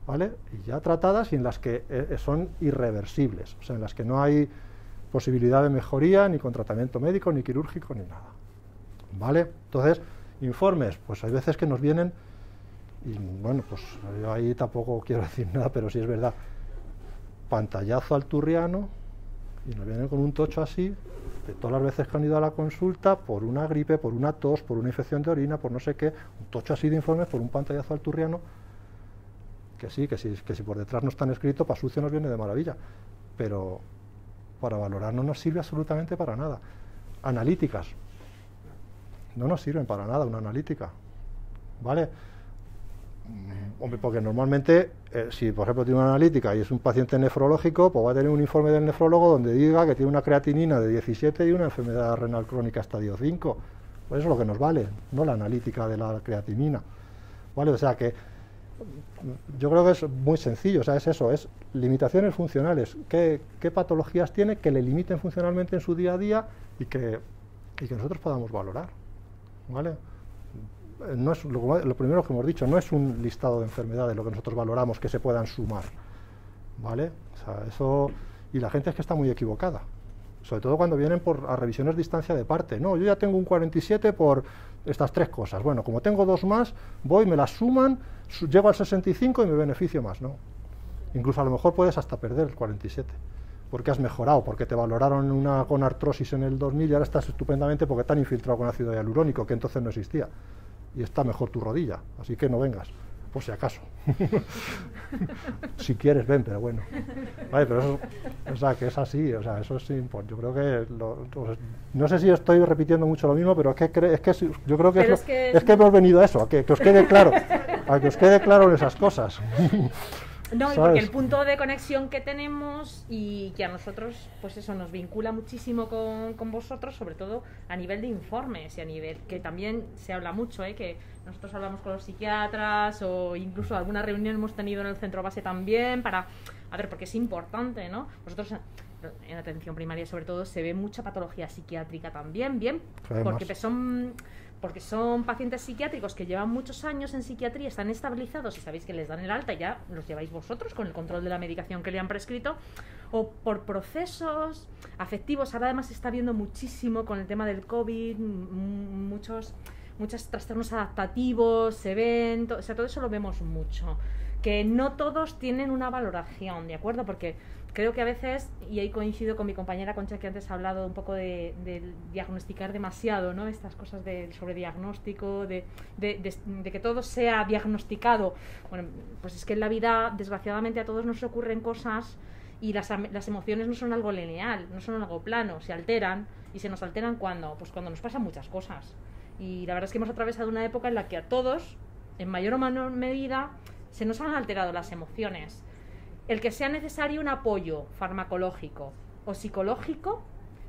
¿vale? Y ya tratadas y en las que son irreversibles, o sea, en las que no hay posibilidad de mejoría ni con tratamiento médico, ni quirúrgico, ni nada, ¿vale? Entonces, informes, pues hay veces que nos vienen. Y bueno, pues yo ahí tampoco quiero decir nada, pero sí es verdad, pantallazo alturriano y nos vienen con un tocho así de todas las veces que han ido a la consulta por una gripe, por una tos, por una infección de orina, por no sé qué, un tocho así de informes por un pantallazo alturriano, que sí, que si por detrás no están escritos, para sucio nos viene de maravilla, pero para valorar no nos sirve absolutamente para nada. Analíticas, no nos sirven para nada una analítica, ¿vale? Hombre, porque normalmente, si por ejemplo tiene una analítica y es un paciente nefrológico, pues va a tener un informe del nefrólogo donde diga que tiene una creatinina de 17 y una enfermedad renal crónica estadio 5. Pues eso es lo que nos vale, no la analítica de la creatinina. ¿Vale? O sea que yo creo que es muy sencillo, o sea, es eso, es limitaciones funcionales. ¿Qué patologías tiene que le limiten funcionalmente en su día a día y que nosotros podamos valorar? ¿Vale? No es lo primero que hemos dicho, no es un listado de enfermedades lo que nosotros valoramos que se puedan sumar, ¿vale? O sea, eso, y la gente es que está muy equivocada, sobre todo cuando vienen a revisiones de instancia de parte. No, yo ya tengo un 47 por estas 3 cosas, bueno, como tengo 2 más, voy, me las suman, llego al 65 y me beneficio más, ¿no? Incluso a lo mejor puedes hasta perder el 47, porque has mejorado, porque te valoraron con artrosis en el 2000 y ahora estás estupendamente porque te han infiltrado con ácido hialurónico, que entonces no existía. y está mejor tu rodilla, así que no vengas, por si acaso. Si quieres, ven, pero bueno. Vale, pero eso, o sea, que es así, o sea, eso es yo creo que, no sé si estoy repitiendo mucho lo mismo, pero es que yo creo que, es que hemos venido a eso, a que os quede claro, a que os quede claro esas cosas. No, y porque el punto de conexión que tenemos y que a nosotros, pues eso, nos vincula muchísimo con vosotros, sobre todo a nivel de informes y a nivel que también se habla mucho, que nosotros hablamos con los psiquiatras o incluso alguna reunión hemos tenido en el centro base también para, a ver, porque es importante, ¿no? Nosotros en atención primaria sobre todo se ve mucha patología psiquiátrica también, bien, porque son pacientes psiquiátricos que llevan muchos años en psiquiatría, están estabilizados y sabéis que les dan el alta y ya los lleváis vosotros con el control de la medicación que le han prescrito, o por procesos afectivos. Ahora además se está viendo muchísimo con el tema del COVID, muchos trastornos adaptativos se ven, o sea, todo eso lo vemos mucho. Que no todos tienen una valoración, ¿de acuerdo? Porque creo que a veces, y ahí coincido con mi compañera Concha, que antes ha hablado un poco de diagnosticar demasiado, ¿no? Estas cosas de sobrediagnóstico, de que todo sea diagnosticado. Bueno, pues es que en la vida, desgraciadamente, a todos nos ocurren cosas y las emociones no son algo lineal, no son algo plano, se alteran. ¿Y se nos alteran cuando? Pues cuando nos pasan muchas cosas. Y la verdad es que hemos atravesado una época en la que a todos, en mayor o menor medida, se nos han alterado las emociones. El que sea necesario un apoyo farmacológico o psicológico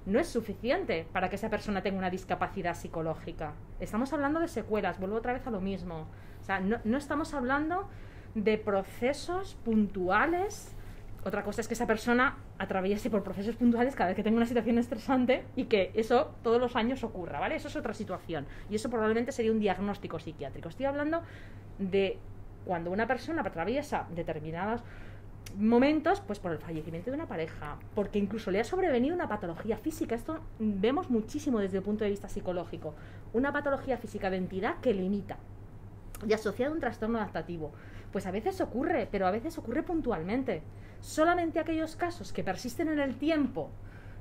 no es suficiente para que esa persona tenga una discapacidad psicológica. Estamos hablando de secuelas, vuelvo otra vez a lo mismo. O sea, no estamos hablando de procesos puntuales. Otra cosa es que esa persona atraviese por procesos puntuales cada vez que tenga una situación estresante y que eso todos los años ocurra, ¿vale? Eso es otra situación. Y eso probablemente sería un diagnóstico psiquiátrico. Estoy hablando de cuando una persona atraviesa determinados momentos, pues por el fallecimiento de una pareja, porque incluso le ha sobrevenido una patología física. Esto vemos muchísimo desde el punto de vista psicológico. Una patología física de entidad que limita y asociada a un trastorno adaptativo. Pues a veces ocurre, pero a veces ocurre puntualmente. Solamente aquellos casos que persisten en el tiempo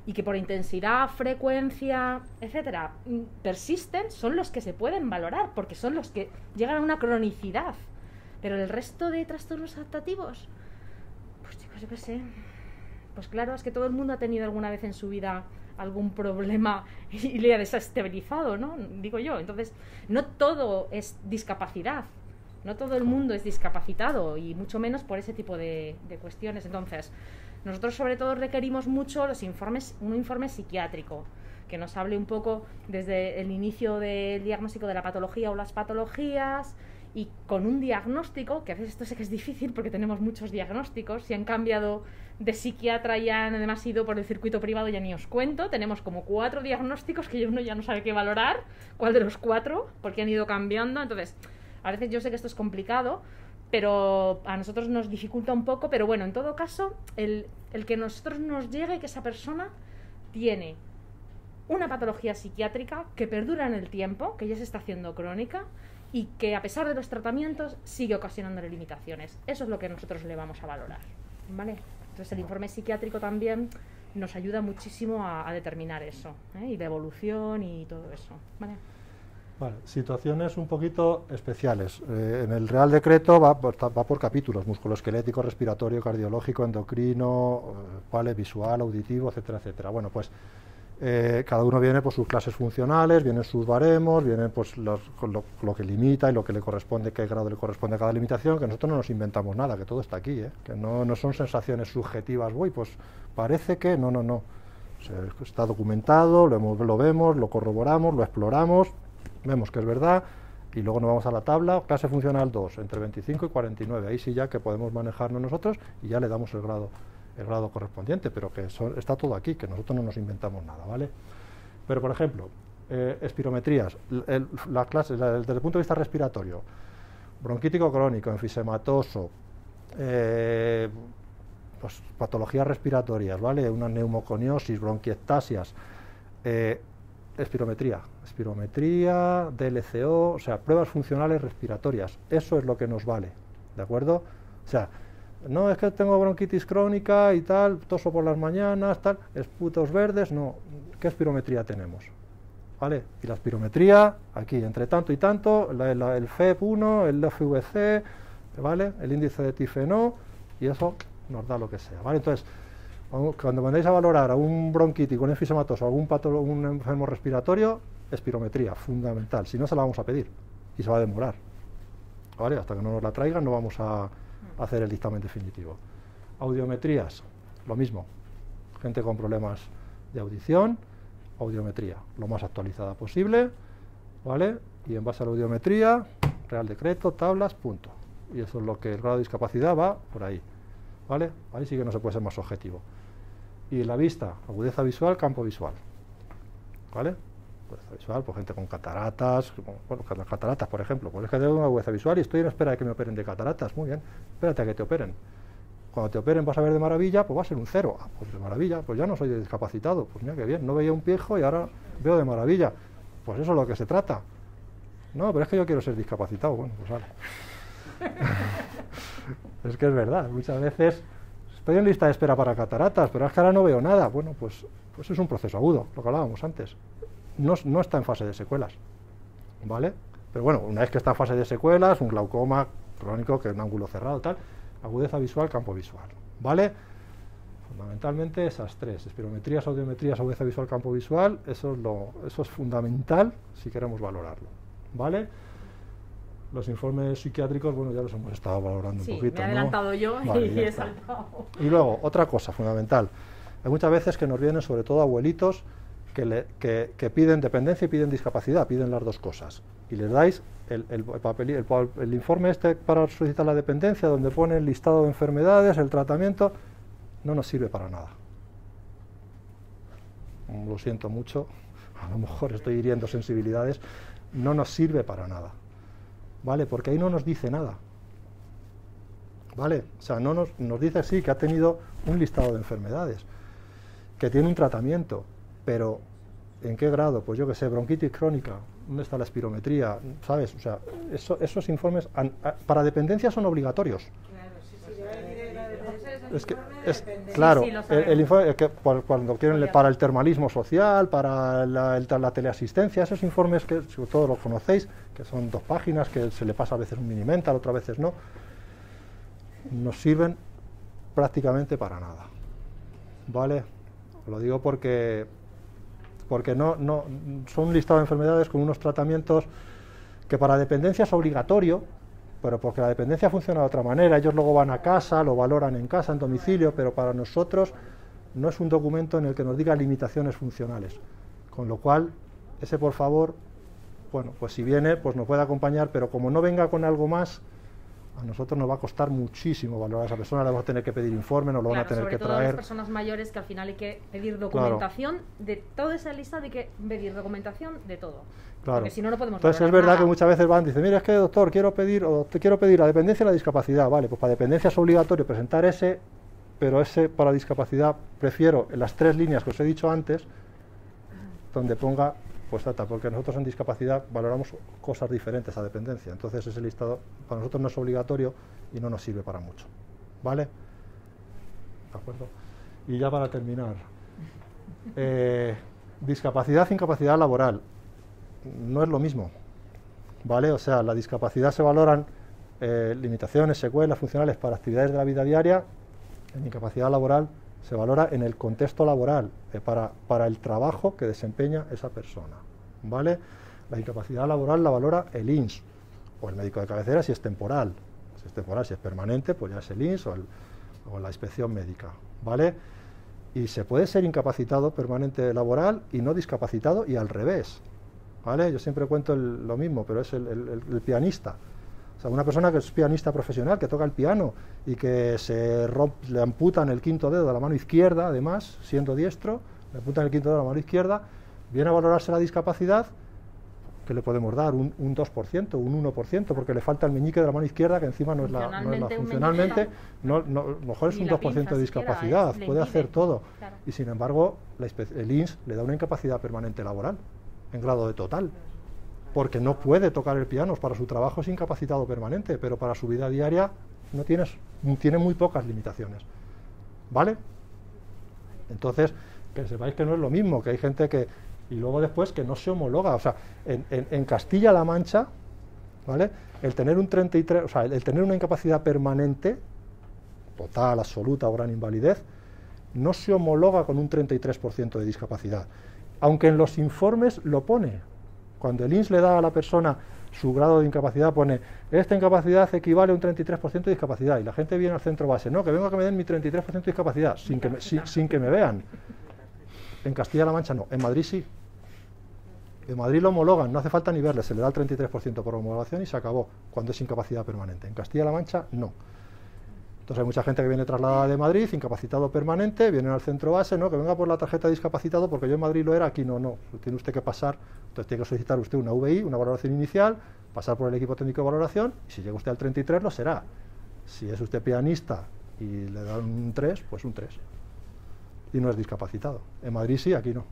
y que por intensidad, frecuencia, etcétera, persisten, son los que se pueden valorar, porque son los que llegan a una cronicidad. Pero el resto de trastornos adaptativos, pues chicos, yo qué sé. Pues claro, es que todo el mundo ha tenido alguna vez en su vida algún problema y le ha desestabilizado, ¿no? Digo yo. Entonces, no todo es discapacidad. No todo el mundo es discapacitado y mucho menos por ese tipo de cuestiones. Entonces, nosotros sobre todo requerimos mucho un informe psiquiátrico que nos hable un poco desde el inicio del diagnóstico de la patología o las patologías y con un diagnóstico, que a veces esto sé que es difícil porque tenemos muchos diagnósticos, si han cambiado de psiquiatra y han además ido por el circuito privado ya ni os cuento, tenemos como 4 diagnósticos que uno ya no sabe qué valorar, cuál de los 4, porque han ido cambiando. Entonces, a veces yo sé que esto es complicado, pero a nosotros nos dificulta un poco, pero bueno, en todo caso, el que a nosotros nos llegue que esa persona tiene una patología psiquiátrica que perdura en el tiempo, que ya se está haciendo crónica y que a pesar de los tratamientos sigue ocasionándole limitaciones. Eso es lo que nosotros le vamos a valorar, ¿vale? Entonces el informe psiquiátrico también nos ayuda muchísimo a determinar eso, y la evolución y todo eso, ¿vale? Vale, situaciones un poquito especiales. En el Real Decreto va por capítulos: musculoesquelético, respiratorio, cardiológico, endocrino, vale, visual, auditivo, etcétera, etcétera. Bueno, pues cada uno viene por sus clases funcionales, vienen sus baremos, vienen pues lo que limita y lo que le corresponde, qué grado le corresponde a cada limitación, que nosotros no nos inventamos nada, que todo está aquí, que no son sensaciones subjetivas. Uy, pues parece que no. O sea, está documentado, lo vemos, lo corroboramos, lo exploramos, vemos que es verdad y luego nos vamos a la tabla, clase funcional 2, entre 25 y 49, ahí sí ya que podemos manejarnos nosotros y ya le damos el grado correspondiente, pero que está todo aquí, que nosotros no nos inventamos nada, ¿vale? Pero, por ejemplo, espirometrías, la clase, desde el punto de vista respiratorio, bronquítico crónico, enfisematoso, pues, patologías respiratorias, ¿vale? Una neumoconiosis, bronquiectasias, espirometría, DLCO, o sea, pruebas funcionales respiratorias, eso es lo que nos vale, ¿de acuerdo? O sea, no es que tengo bronquitis crónica y tal, toso por las mañanas, tal, esputos verdes, no. ¿Qué espirometría tenemos? ¿vale? Y la espirometría, aquí, entre tanto y tanto, el FEP1, el FVC, ¿vale? El índice de tifeno, y eso nos da lo que sea, ¿vale? Entonces, cuando mandéis a valorar a un bronquítico, un enfisematoso, un enfermo respiratorio, espirometría, fundamental, si no se la vamos a pedir, y se va a demorar, ¿vale? Hasta que no nos la traigan no vamos a hacer el dictamen definitivo. Audiometrías, lo mismo, gente con problemas de audición, audiometría, lo más actualizada posible, ¿vale? Y en base a la audiometría, Real Decreto, tablas, punto. Y eso es lo que el grado de discapacidad va por ahí, ¿vale? Ahí sí que no se puede ser más objetivo. Y la vista, agudeza visual, campo visual, ¿vale? Agudeza visual, pues gente con cataratas, bueno, las cataratas, por ejemplo, pues es que tengo una agudeza visual y estoy en espera de que me operen de cataratas, muy bien, espérate a que te operen. Cuando te operen vas a ver de maravilla, pues va a ser un 0. Ah, pues de maravilla, pues ya no soy discapacitado. Pues mira qué bien, no veía un piejo y ahora veo de maravilla. Pues eso es lo que se trata. No, pero es que yo quiero ser discapacitado. Bueno, pues vale. Es que es verdad, muchas veces estoy en lista de espera para cataratas, pero es que ahora no veo nada. Bueno, pues es un proceso agudo, lo que hablábamos antes. No está en fase de secuelas, ¿vale? Pero bueno, una vez que está en fase de secuelas, un glaucoma crónico, que es un ángulo cerrado, tal, agudeza visual, campo visual, ¿vale? Fundamentalmente esas tres, espirometrías, audiometrías, agudeza visual, campo visual, eso es fundamental si queremos valorarlo, ¿vale? Los informes psiquiátricos, bueno, ya los hemos estado valorando un poquito, me he adelantado yo, vale, y he saltado. Y luego, otra cosa fundamental, hay muchas veces que nos vienen sobre todo abuelitos que piden dependencia y piden discapacidad, piden las dos cosas, y les dais el informe este para solicitar la dependencia, donde pone el listado de enfermedades, el tratamiento, no nos sirve para nada. Lo siento mucho, a lo mejor estoy hiriendo sensibilidades, no nos sirve para nada, ¿vale? Porque ahí no nos dice nada, ¿vale? O sea, no nos dice sí que ha tenido un listado de enfermedades, que tiene un tratamiento, pero ¿en qué grado? Pues yo que sé, bronquitis crónica, ¿dónde está la espirometría? ¿Sabes? O sea, esos informes para dependencia son obligatorios. Es que, claro, el informe que cuando quieren para el termalismo social, para la teleasistencia, esos informes que sobre todo los conocéis, que son 2 páginas, que se le pasa a veces un minimental, otras veces no, nos sirven prácticamente para nada, ¿vale? Lo digo porque no son un listado de enfermedades con unos tratamientos que para dependencia es obligatorio, pero porque la dependencia funciona de otra manera, ellos luego van a casa, lo valoran en casa, en domicilio, pero para nosotros no es un documento en el que nos diga limitaciones funcionales, con lo cual, ese por favor, bueno, pues si viene, pues nos puede acompañar, pero como no venga con algo más, a nosotros nos va a costar muchísimo valorar a esa persona, le vamos a tener que pedir informe, nos lo van a tener que traer. Sobre todo a las personas mayores, que al final hay que pedir documentación de toda esa lista, hay que pedir documentación de todo. Claro. Porque si no, no podemos Entonces es verdad que muchas veces van, dicen, mira, es que doctor, quiero pedir la dependencia y la discapacidad. Vale, pues para dependencia es obligatorio presentar ese, pero ese para discapacidad prefiero en las 3 líneas que os he dicho antes, donde ponga pues trata, porque nosotros en discapacidad valoramos cosas diferentes a dependencia, entonces ese listado para nosotros no es obligatorio y no nos sirve para mucho, ¿vale? ¿De acuerdo? Y ya para terminar, discapacidad, incapacidad laboral, no es lo mismo, ¿vale? O sea, la discapacidad se valoran limitaciones, secuelas funcionales para actividades de la vida diaria, en incapacidad laboral se valora en el contexto laboral, para el trabajo que desempeña esa persona, ¿vale? La incapacidad laboral la valora el INS, o el médico de cabecera si es temporal. Si es temporal, si es permanente, pues ya es el INS o la inspección médica, ¿vale? Y se puede ser incapacitado permanente laboral y no discapacitado, y al revés, ¿vale? Yo siempre cuento lo mismo, pero es el pianista. O sea, una persona que es pianista profesional, que toca el piano y que le amputan el 5º dedo de la mano izquierda, además, siendo diestro, le amputan el 5º dedo de la mano izquierda, viene a valorarse la discapacidad, que le podemos dar un 2%, un 1%, porque le falta el meñique de la mano izquierda, que encima no es la funcionalmente, a lo mejor es un 2% de discapacidad, puede hacer todo. Claro. Y sin embargo, el INS le da una incapacidad permanente laboral, en grado de total. Porque no puede tocar el piano, para su trabajo es incapacitado permanente, pero para su vida diaria tiene muy pocas limitaciones, ¿vale? Entonces, que sepáis que no es lo mismo, que hay gente que Y luego después que no se homologa, o sea, en Castilla-La Mancha, ¿vale? El tener un 33, o sea, el tener una incapacidad permanente, total, absoluta o gran invalidez, no se homologa con un 33% de discapacidad, aunque en los informes lo pone. Cuando el INS le da a la persona su grado de incapacidad, pone, esta incapacidad equivale a un 33% de discapacidad, y la gente viene al centro base, no, que vengo a que me den mi 33% de discapacidad, sin que me vean. En Castilla-La Mancha no, en Madrid sí. En Madrid lo homologan, no hace falta ni verle, se le da el 33% por homologación y se acabó, cuando es incapacidad permanente. En Castilla-La Mancha no. Entonces hay mucha gente que viene trasladada de Madrid, incapacitado permanente, vienen al centro base, no, que venga por la tarjeta de discapacitado porque yo en Madrid lo era, aquí no, tiene usted que pasar, entonces tiene que solicitar usted una VI, una valoración inicial, pasar por el equipo técnico de valoración, y si llega usted al 33 lo será. Si es usted pianista y le dan un 3, pues un 3. Y no es discapacitado. En Madrid sí, aquí no.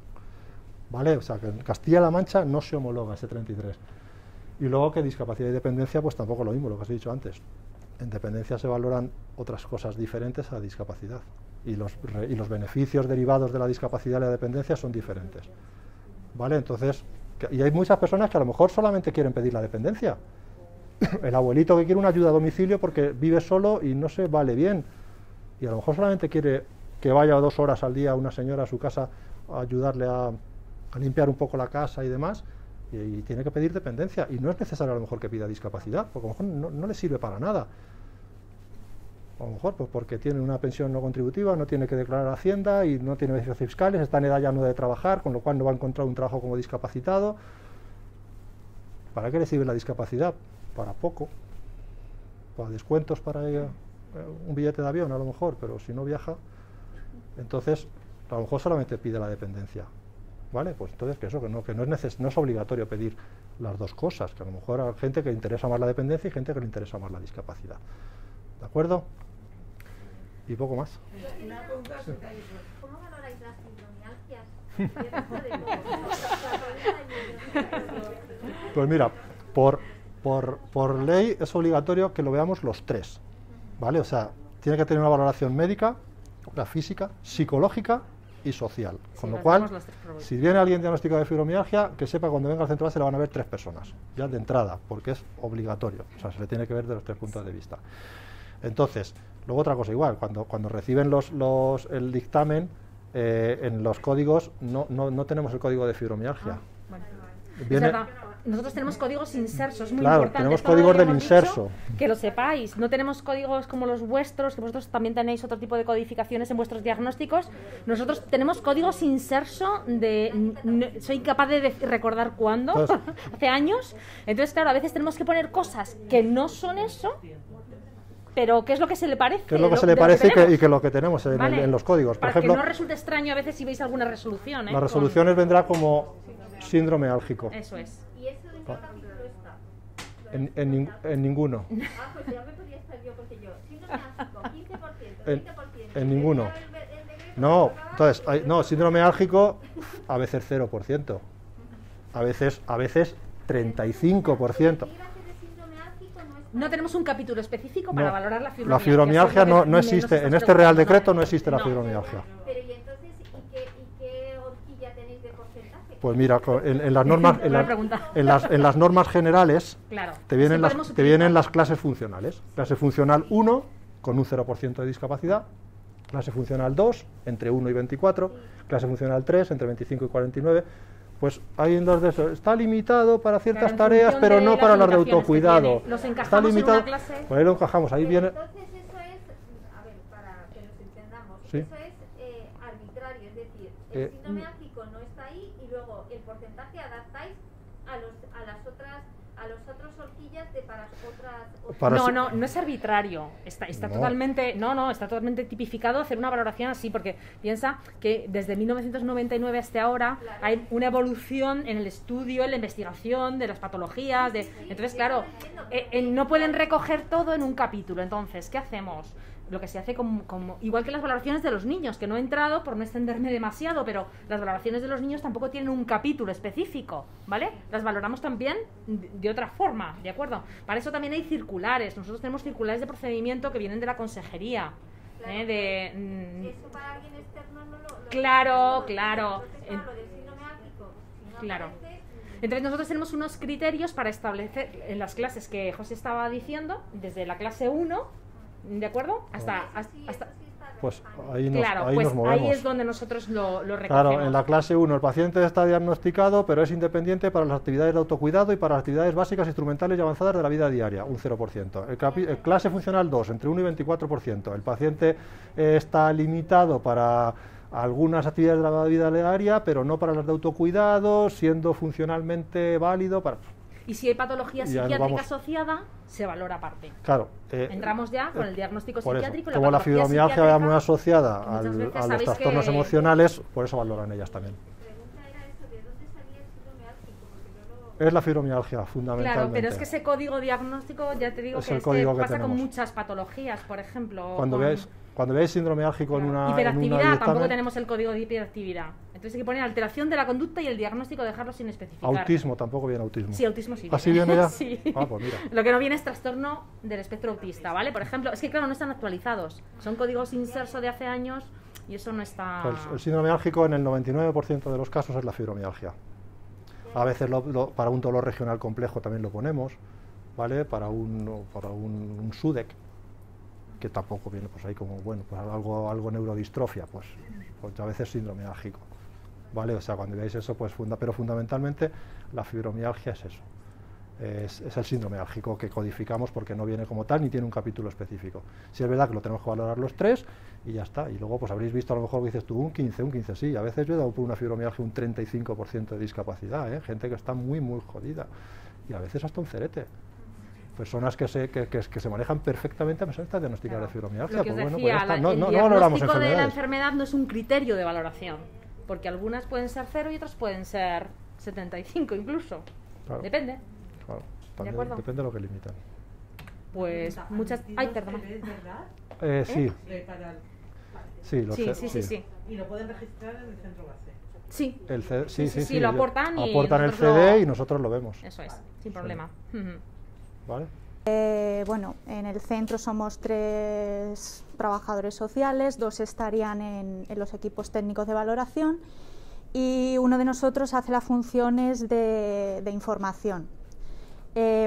¿Vale? O sea, que en Castilla-La Mancha no se homologa ese 33. Y luego que discapacidad y dependencia, pues tampoco lo mismo, lo que os he dicho antes. En dependencia se valoran otras cosas diferentes a discapacidad. Y los beneficios derivados de la discapacidad y la dependencia son diferentes. ¿Vale? Entonces, y hay muchas personas que a lo mejor solamente quieren pedir la dependencia. El abuelito que quiere una ayuda a domicilio porque vive solo y no se vale bien. Y a lo mejor solamente quiere que vaya 2 horas al día una señora a su casa a ayudarle a limpiar un poco la casa y demás, y tiene que pedir dependencia, y no es necesario a lo mejor que pida discapacidad, porque a lo mejor no le sirve para nada. A lo mejor pues porque tiene una pensión no contributiva, no tiene que declarar a Hacienda y no tiene beneficios fiscales, está en edad ya no de trabajar, con lo cual no va a encontrar un trabajo como discapacitado. ¿Para qué le sirve la discapacidad? Para poco, para descuentos, para un billete de avión a lo mejor, pero si no viaja, entonces a lo mejor solamente pide la dependencia. ¿Vale? Pues entonces que no es obligatorio pedir las dos cosas, que a lo mejor hay gente que le interesa más la dependencia y gente que le interesa más la discapacidad. ¿De acuerdo? Y poco más. ¿Cómo valoráis las fibromialgias? Pues mira, por ley es obligatorio que lo veamos los 3, ¿vale? O sea, tiene que tener una valoración médica, una física, psicológica y social. Con lo cual, si viene alguien diagnosticado de fibromialgia, que sepa cuando venga al centro base le van a ver 3 personas, ya de entrada, porque es obligatorio. O sea, se le tiene que ver de los 3 puntos de vista. Entonces, luego otra cosa igual, cuando reciben el dictamen, en los códigos no tenemos el código de fibromialgia. Viene, nosotros tenemos códigos insersos, muy claro, importante. tenemos códigos del inserso. Que lo sepáis, no tenemos códigos como los vuestros, que vosotros también tenéis otro tipo de codificaciones en vuestros diagnósticos. Nosotros tenemos códigos inserso soy incapaz de recordar cuándo, hace años. Entonces, claro, a veces tenemos que poner cosas que no son eso, pero ¿qué es lo que se le parece? ¿Qué es lo que se le parece y que lo que tenemos en los códigos? Por ejemplo, que no resulte extraño a veces si veis alguna resolución. Las resoluciones vendrá como síndrome álgico. Eso es. ¿Y eso en qué capítulo está? En ninguno. Ah, pues ya me podría estar yo, porque yo, síndrome álgico, 15%, 20%. En ninguno. No, entonces, síndrome álgico a veces 0%. A veces 35%. No tenemos un capítulo específico para valorar la fibromialgia. La fibromialgia no existe, en este Real Decreto no existe la fibromialgia. Pero ¿y entonces ¿y qué horquilla tenéis de porcentaje? Pues mira, en las normas, en las normas generales, claro, te vienen las clases funcionales. Clase funcional 1 con un 0% de discapacidad, clase funcional 2 entre 1 y 24, clase funcional 3 entre 25 y 49. Pues hay en los de eso. Está limitado para ciertas tareas, pero no para las de autocuidado. Los está limitado. En una clase. Pues ahí lo encajamos. Ahí viene. Entonces eso es, a ver, para que nos entendamos, sí. Eso es arbitrario, es decir, el síndrome álgico no está ahí y luego el porcentaje adaptáis a los otros horquillas de para otras. No es arbitrario. Está totalmente, está totalmente tipificado hacer una valoración así, porque piensa que desde 1999 hasta ahora hay una evolución en el estudio, en la investigación de las patologías, entonces claro, no pueden recoger todo en un capítulo. Entonces, ¿qué hacemos? Lo que se hace como igual que las valoraciones de los niños, que no he entrado por no extenderme demasiado, pero las valoraciones de los niños tampoco tienen un capítulo específico, ¿vale? Las valoramos también de otra forma, ¿de acuerdo? Para eso también hay circulares. Nosotros tenemos circulares de procedimiento que vienen de la consejería. Claro, eso para alguien externo no lo Claro. Entonces, lo del síndrome álgico no Claro. aparece. Entonces nosotros tenemos unos criterios para establecer en las clases que José estaba diciendo, desde la clase 1, ¿de acuerdo? Hasta Pues ahí nos, claro, ahí pues nos movemos. ahí es donde nosotros lo recogemos. Claro, en la clase 1 el paciente está diagnosticado, pero es independiente para las actividades de autocuidado y para las actividades básicas, instrumentales y avanzadas de la vida diaria, un 0%. El clase funcional 2, entre 1 y 24%. El paciente está limitado para algunas actividades de la vida diaria, pero no para las de autocuidado, siendo funcionalmente válido para... Y si hay patología Ya nos psiquiátrica vamos. asociada, se valora aparte. Claro. Entramos ya con el diagnóstico Por eso, psiquiátrico. como la fibromialgia va muy asociada muchas veces a los sabéis trastornos que- emocionales, por eso valoran ellas también. Mi pregunta era eso, ¿de dónde salía el síndrome álgico? Porque yo no... Es la fibromialgia, fundamentalmente. Claro, pero es que ese código diagnóstico, ya te digo Es que, el es código que que pasa con tenemos. muchas patologías, por ejemplo. Cuando veáis síndrome álgico en una hiperactividad, dictamen, tampoco tenemos el código de hiperactividad. Entonces hay que poner alteración de la conducta y el diagnóstico dejarlo sin especificar. autismo, tampoco viene autismo. Sí, autismo sí. ¿Ah, sí viene ya? Sí. Ah, pues mira. Lo que no viene es trastorno del espectro autista, ¿vale? Por ejemplo, es que claro, no están actualizados. Son códigos inserso de hace años y eso no está... Pues el síndrome álgico en el 99% de los casos es la fibromialgia. A veces para un dolor regional complejo también lo ponemos, ¿vale? Para un SUDEC, que tampoco viene pues ahí como, bueno, pues algo neurodistrofia, pues a veces síndrome álgico, ¿vale? O sea, cuando veáis eso, pues pero fundamentalmente la fibromialgia es eso. Es el síndrome álgico que codificamos porque no viene como tal ni tiene un capítulo específico. Si es verdad que lo tenemos que valorar los tres y ya está. Y luego pues habréis visto a lo mejor que dices tú un 15, sí. A veces yo he dado por una fibromialgia un 35% de discapacidad, ¿eh? Gente que está muy jodida y a veces hasta un cerete. Personas que se manejan perfectamente a pesar de estar diagnosticadas de fibromialgia. Lo que os Pues bueno, decía, pues ya está. el No valoramos diagnóstico de la enfermedades. enfermedad no es un criterio de valoración, porque algunas pueden ser 0 y otras pueden ser 75 incluso. Claro. Depende. Claro, ¿De también acuerdo? depende de lo que limitan. Pues muchas... Ay, perdona. ¿Es verdad? Sí, Para el... sí, lo sé, Sí. Y lo pueden registrar en el centro base. Sí, El CD, sí, lo aportan y aportan el nosotros CD lo- y nosotros lo vemos. eso es, sin problema. Ujú. ¿Vale? Bueno, en el centro somos 3 trabajadores sociales, 2 estarían en los equipos técnicos de valoración y uno de nosotros hace las funciones de información.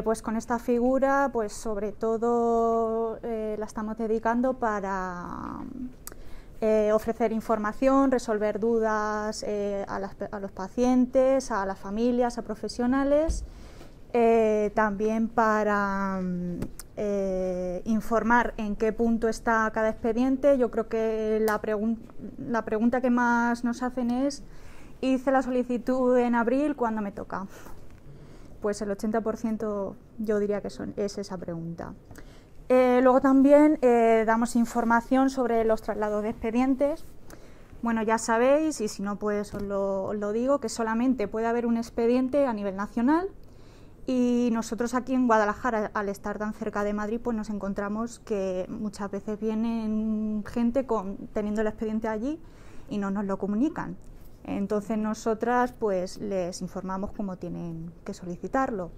Pues con esta figura, pues sobre todo la estamos dedicando para ofrecer información, resolver dudas a los pacientes, a las familias, a profesionales. También para informar en qué punto está cada expediente. Yo creo que la pregunta que más nos hacen es: hice la solicitud en abril, ¿cuándo me toca? Pues el 80% yo diría que es esa pregunta. Luego también damos información sobre los traslados de expedientes. Bueno, ya sabéis, y si no pues os lo digo, que solamente puede haber un expediente a nivel nacional. Y nosotros aquí en Guadalajara, al estar tan cerca de Madrid, pues nos encontramos que muchas veces vienen gente teniendo el expediente allí y no nos lo comunican. Entonces nosotras pues les informamos cómo tienen que solicitarlo.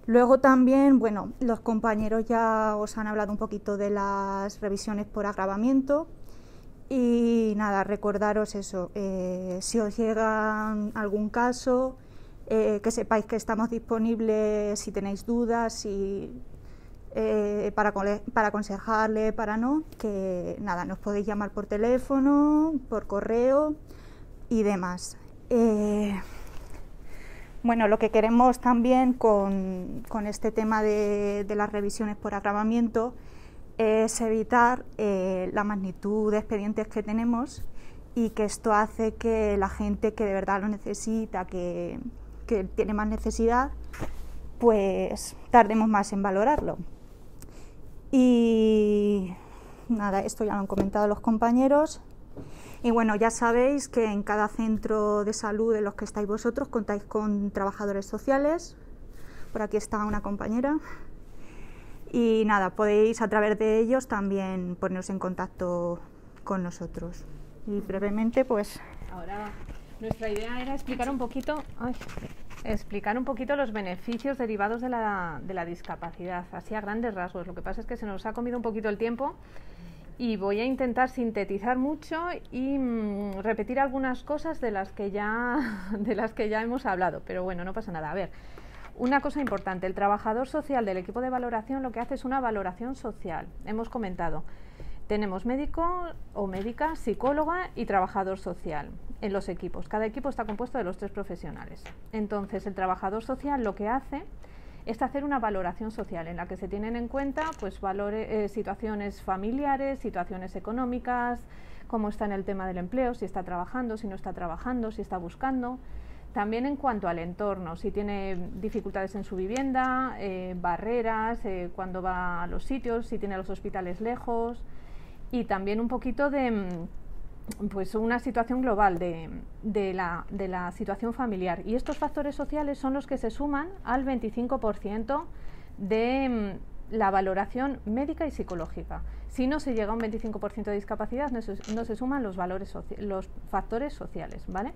Luego también, bueno, los compañeros ya os han hablado un poquito de las revisiones por agravamiento. Y nada, recordaros eso, si os llega algún caso, que sepáis que estamos disponibles si tenéis dudas, para aconsejarle, para no, que nada, nos podéis llamar por teléfono, por correo y demás. Bueno, lo que queremos también con este tema de las revisiones por agravamiento es evitar la magnitud de expedientes que tenemos y que esto hace que la gente que de verdad lo necesita, que tiene más necesidad, pues tardemos más en valorarlo. Y nada, esto ya lo han comentado los compañeros. Y bueno, ya sabéis que en cada centro de salud en los que estáis vosotros contáis con trabajadores sociales. Por aquí está una compañera. Y nada, podéis a través de ellos también poneros en contacto con nosotros. Y brevemente, pues... Ahora, nuestra idea era explicar un poquito los beneficios derivados de la discapacidad, así a grandes rasgos. Lo que pasa es que se nos ha comido un poquito el tiempo y voy a intentar sintetizar mucho y repetir algunas cosas de las que ya hemos hablado, pero bueno, no pasa nada. A ver, una cosa importante, el trabajador social del equipo de valoración lo que hace es una valoración social. Hemos comentado, tenemos médico o médica, psicóloga y trabajador social en los equipos. Cada equipo está compuesto de los 3 profesionales. Entonces, el trabajador social lo que hace es hacer una valoración social en la que se tienen en cuenta pues, situaciones familiares, situaciones económicas, cómo está en el tema del empleo, si está trabajando, si no está trabajando, si está buscando. También en cuanto al entorno, si tiene dificultades en su vivienda, barreras, cuando va a los sitios, si tiene los hospitales lejos, y también un poquito de pues una situación global de la situación familiar. Y estos factores sociales son los que se suman al 25% de la valoración médica y psicológica. Si no se llega a un 25% de discapacidad, no se suman los factores sociales, ¿vale?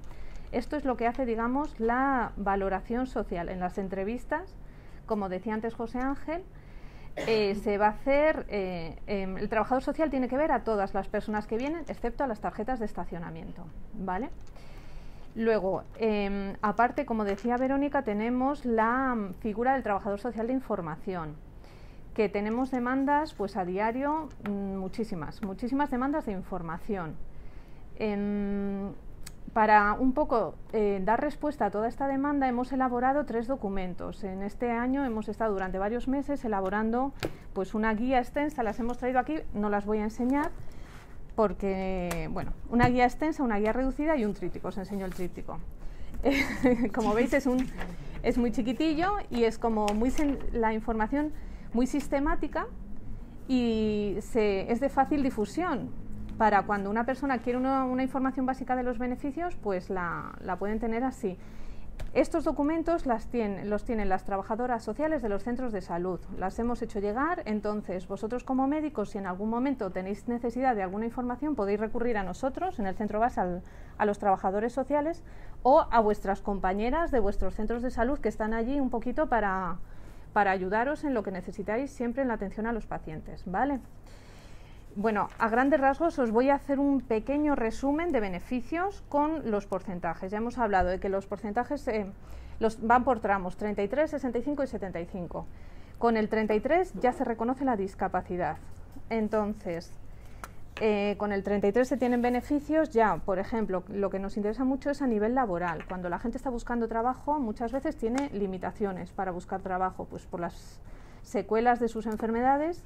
Esto es lo que hace, digamos, la valoración social. En las entrevistas, como decía antes José Ángel, se va a hacer, el trabajador social tiene que ver a todas las personas que vienen, excepto a las tarjetas de estacionamiento, ¿vale? Luego, aparte, como decía Verónica, tenemos la figura del trabajador social de información, que tenemos demandas, pues a diario, muchísimas demandas de información. Para un poco dar respuesta a toda esta demanda hemos elaborado 3 documentos. En este año hemos estado durante varios meses elaborando pues una guía extensa, las hemos traído aquí, no las voy a enseñar porque, bueno, una guía extensa, una guía reducida y un tríptico, os enseño el tríptico. Como veis es muy chiquitillo y es como la información muy sistemática y es de fácil difusión. Para cuando una persona quiere una información básica de los beneficios, pues la pueden tener así. Estos documentos los tienen las trabajadoras sociales de los centros de salud. Las hemos hecho llegar, entonces vosotros como médicos, si en algún momento tenéis necesidad de alguna información, podéis recurrir a nosotros, en el centro base, a los trabajadores sociales o a vuestras compañeras de vuestros centros de salud que están allí un poquito para ayudaros en lo que necesitáis siempre en la atención a los pacientes, ¿vale? Bueno, a grandes rasgos os voy a hacer un pequeño resumen de beneficios con los porcentajes. Ya hemos hablado de que los porcentajes van por tramos, 33, 65 y 75. Con el 33 ya se reconoce la discapacidad. Entonces, con el 33 se tienen beneficios ya, por ejemplo, lo que nos interesa mucho es a nivel laboral. Cuando la gente está buscando trabajo, muchas veces tiene limitaciones para buscar trabajo, pues por las secuelas de sus enfermedades.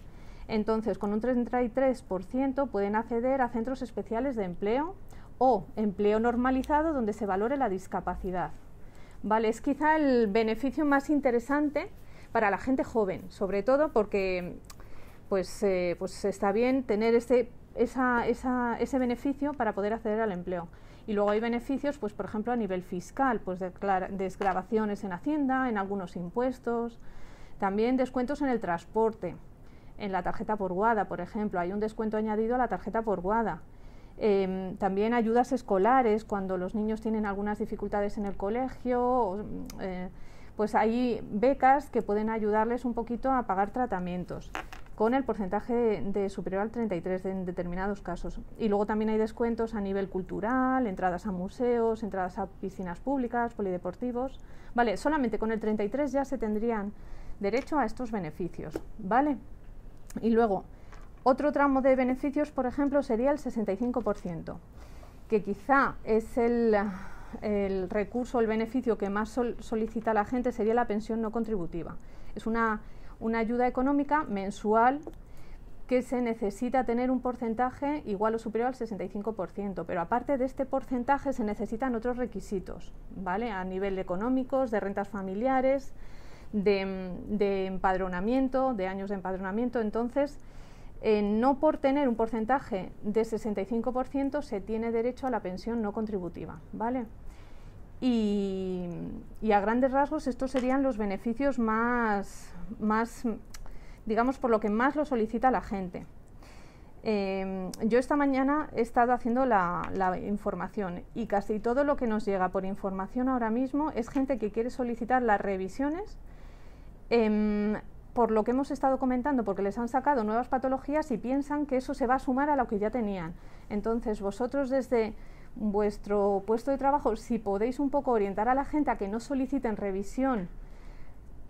Entonces, con un 33% pueden acceder a centros especiales de empleo o empleo normalizado donde se valore la discapacidad. Vale, es quizá el beneficio más interesante para la gente joven, sobre todo porque pues está bien tener ese beneficio para poder acceder al empleo. Y luego hay beneficios, pues por ejemplo a nivel fiscal, pues desgravaciones en Hacienda, en algunos impuestos, también descuentos en el transporte. En la tarjeta por guada, por ejemplo, hay un descuento añadido a la tarjeta por guada. También ayudas escolares cuando los niños tienen algunas dificultades en el colegio, pues hay becas que pueden ayudarles un poquito a pagar tratamientos con el porcentaje superior al 33 en determinados casos. Y luego también hay descuentos a nivel cultural, entradas a museos, entradas a piscinas públicas, polideportivos. Vale, solamente con el 33 ya se tendrían derecho a estos beneficios, ¿vale? Y luego, otro tramo de beneficios, por ejemplo, sería el 65%, que quizá es el recurso, el beneficio que más solicita la gente, sería la pensión no contributiva. Es una ayuda económica mensual que se necesita tener un porcentaje igual o superior al 65%, pero aparte de este porcentaje se necesitan otros requisitos, ¿vale? A nivel económicos, de rentas familiares, de empadronamiento, de años de empadronamiento. Entonces, no por tener un porcentaje de 65% se tiene derecho a la pensión no contributiva, ¿vale? Y a grandes rasgos estos serían los beneficios más, digamos, por lo que más lo solicita la gente. Yo esta mañana he estado haciendo la información y casi todo lo que nos llega por información ahora mismo es gente que quiere solicitar las revisiones por lo que hemos estado comentando, porque les han sacado nuevas patologías y piensan que eso se va a sumar a lo que ya tenían. Entonces, vosotros desde vuestro puesto de trabajo, si podéis un poco orientar a la gente a que no soliciten revisión,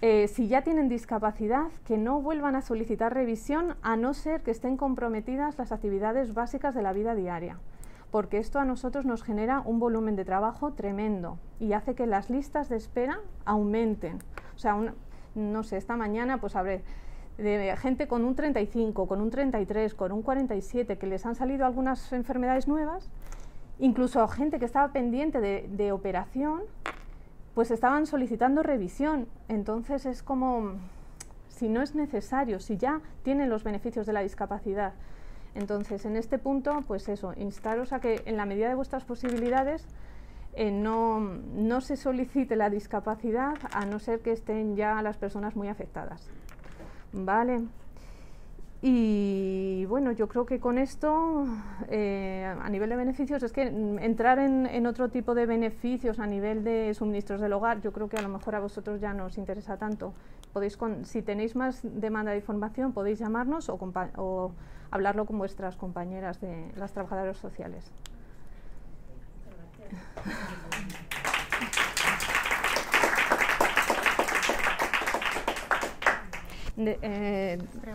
si ya tienen discapacidad, que no vuelvan a solicitar revisión a no ser que estén comprometidas las actividades básicas de la vida diaria, porque esto a nosotros nos genera un volumen de trabajo tremendo y hace que las listas de espera aumenten. O sea, no sé, esta mañana pues habré de gente con un 35, con un 33, con un 47, que les han salido algunas enfermedades nuevas, incluso gente que estaba pendiente de operación, pues estaban solicitando revisión. Entonces es como, si no es necesario, si ya tienen los beneficios de la discapacidad. Entonces en este punto, pues eso, instaros a que en la medida de vuestras posibilidades no se solicite la discapacidad a no ser que estén ya las personas muy afectadas. Vale. Y bueno, yo creo que con esto, a nivel de beneficios, es que entrar en otro tipo de beneficios a nivel de suministros del hogar, yo creo que a lo mejor a vosotros ya no os interesa tanto. Podéis, si tenéis más demanda de información, podéis llamarnos o hablarlo con vuestras compañeras de las trabajadoras sociales.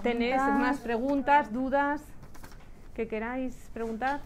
¿Tenéis más preguntas, dudas que queráis preguntar?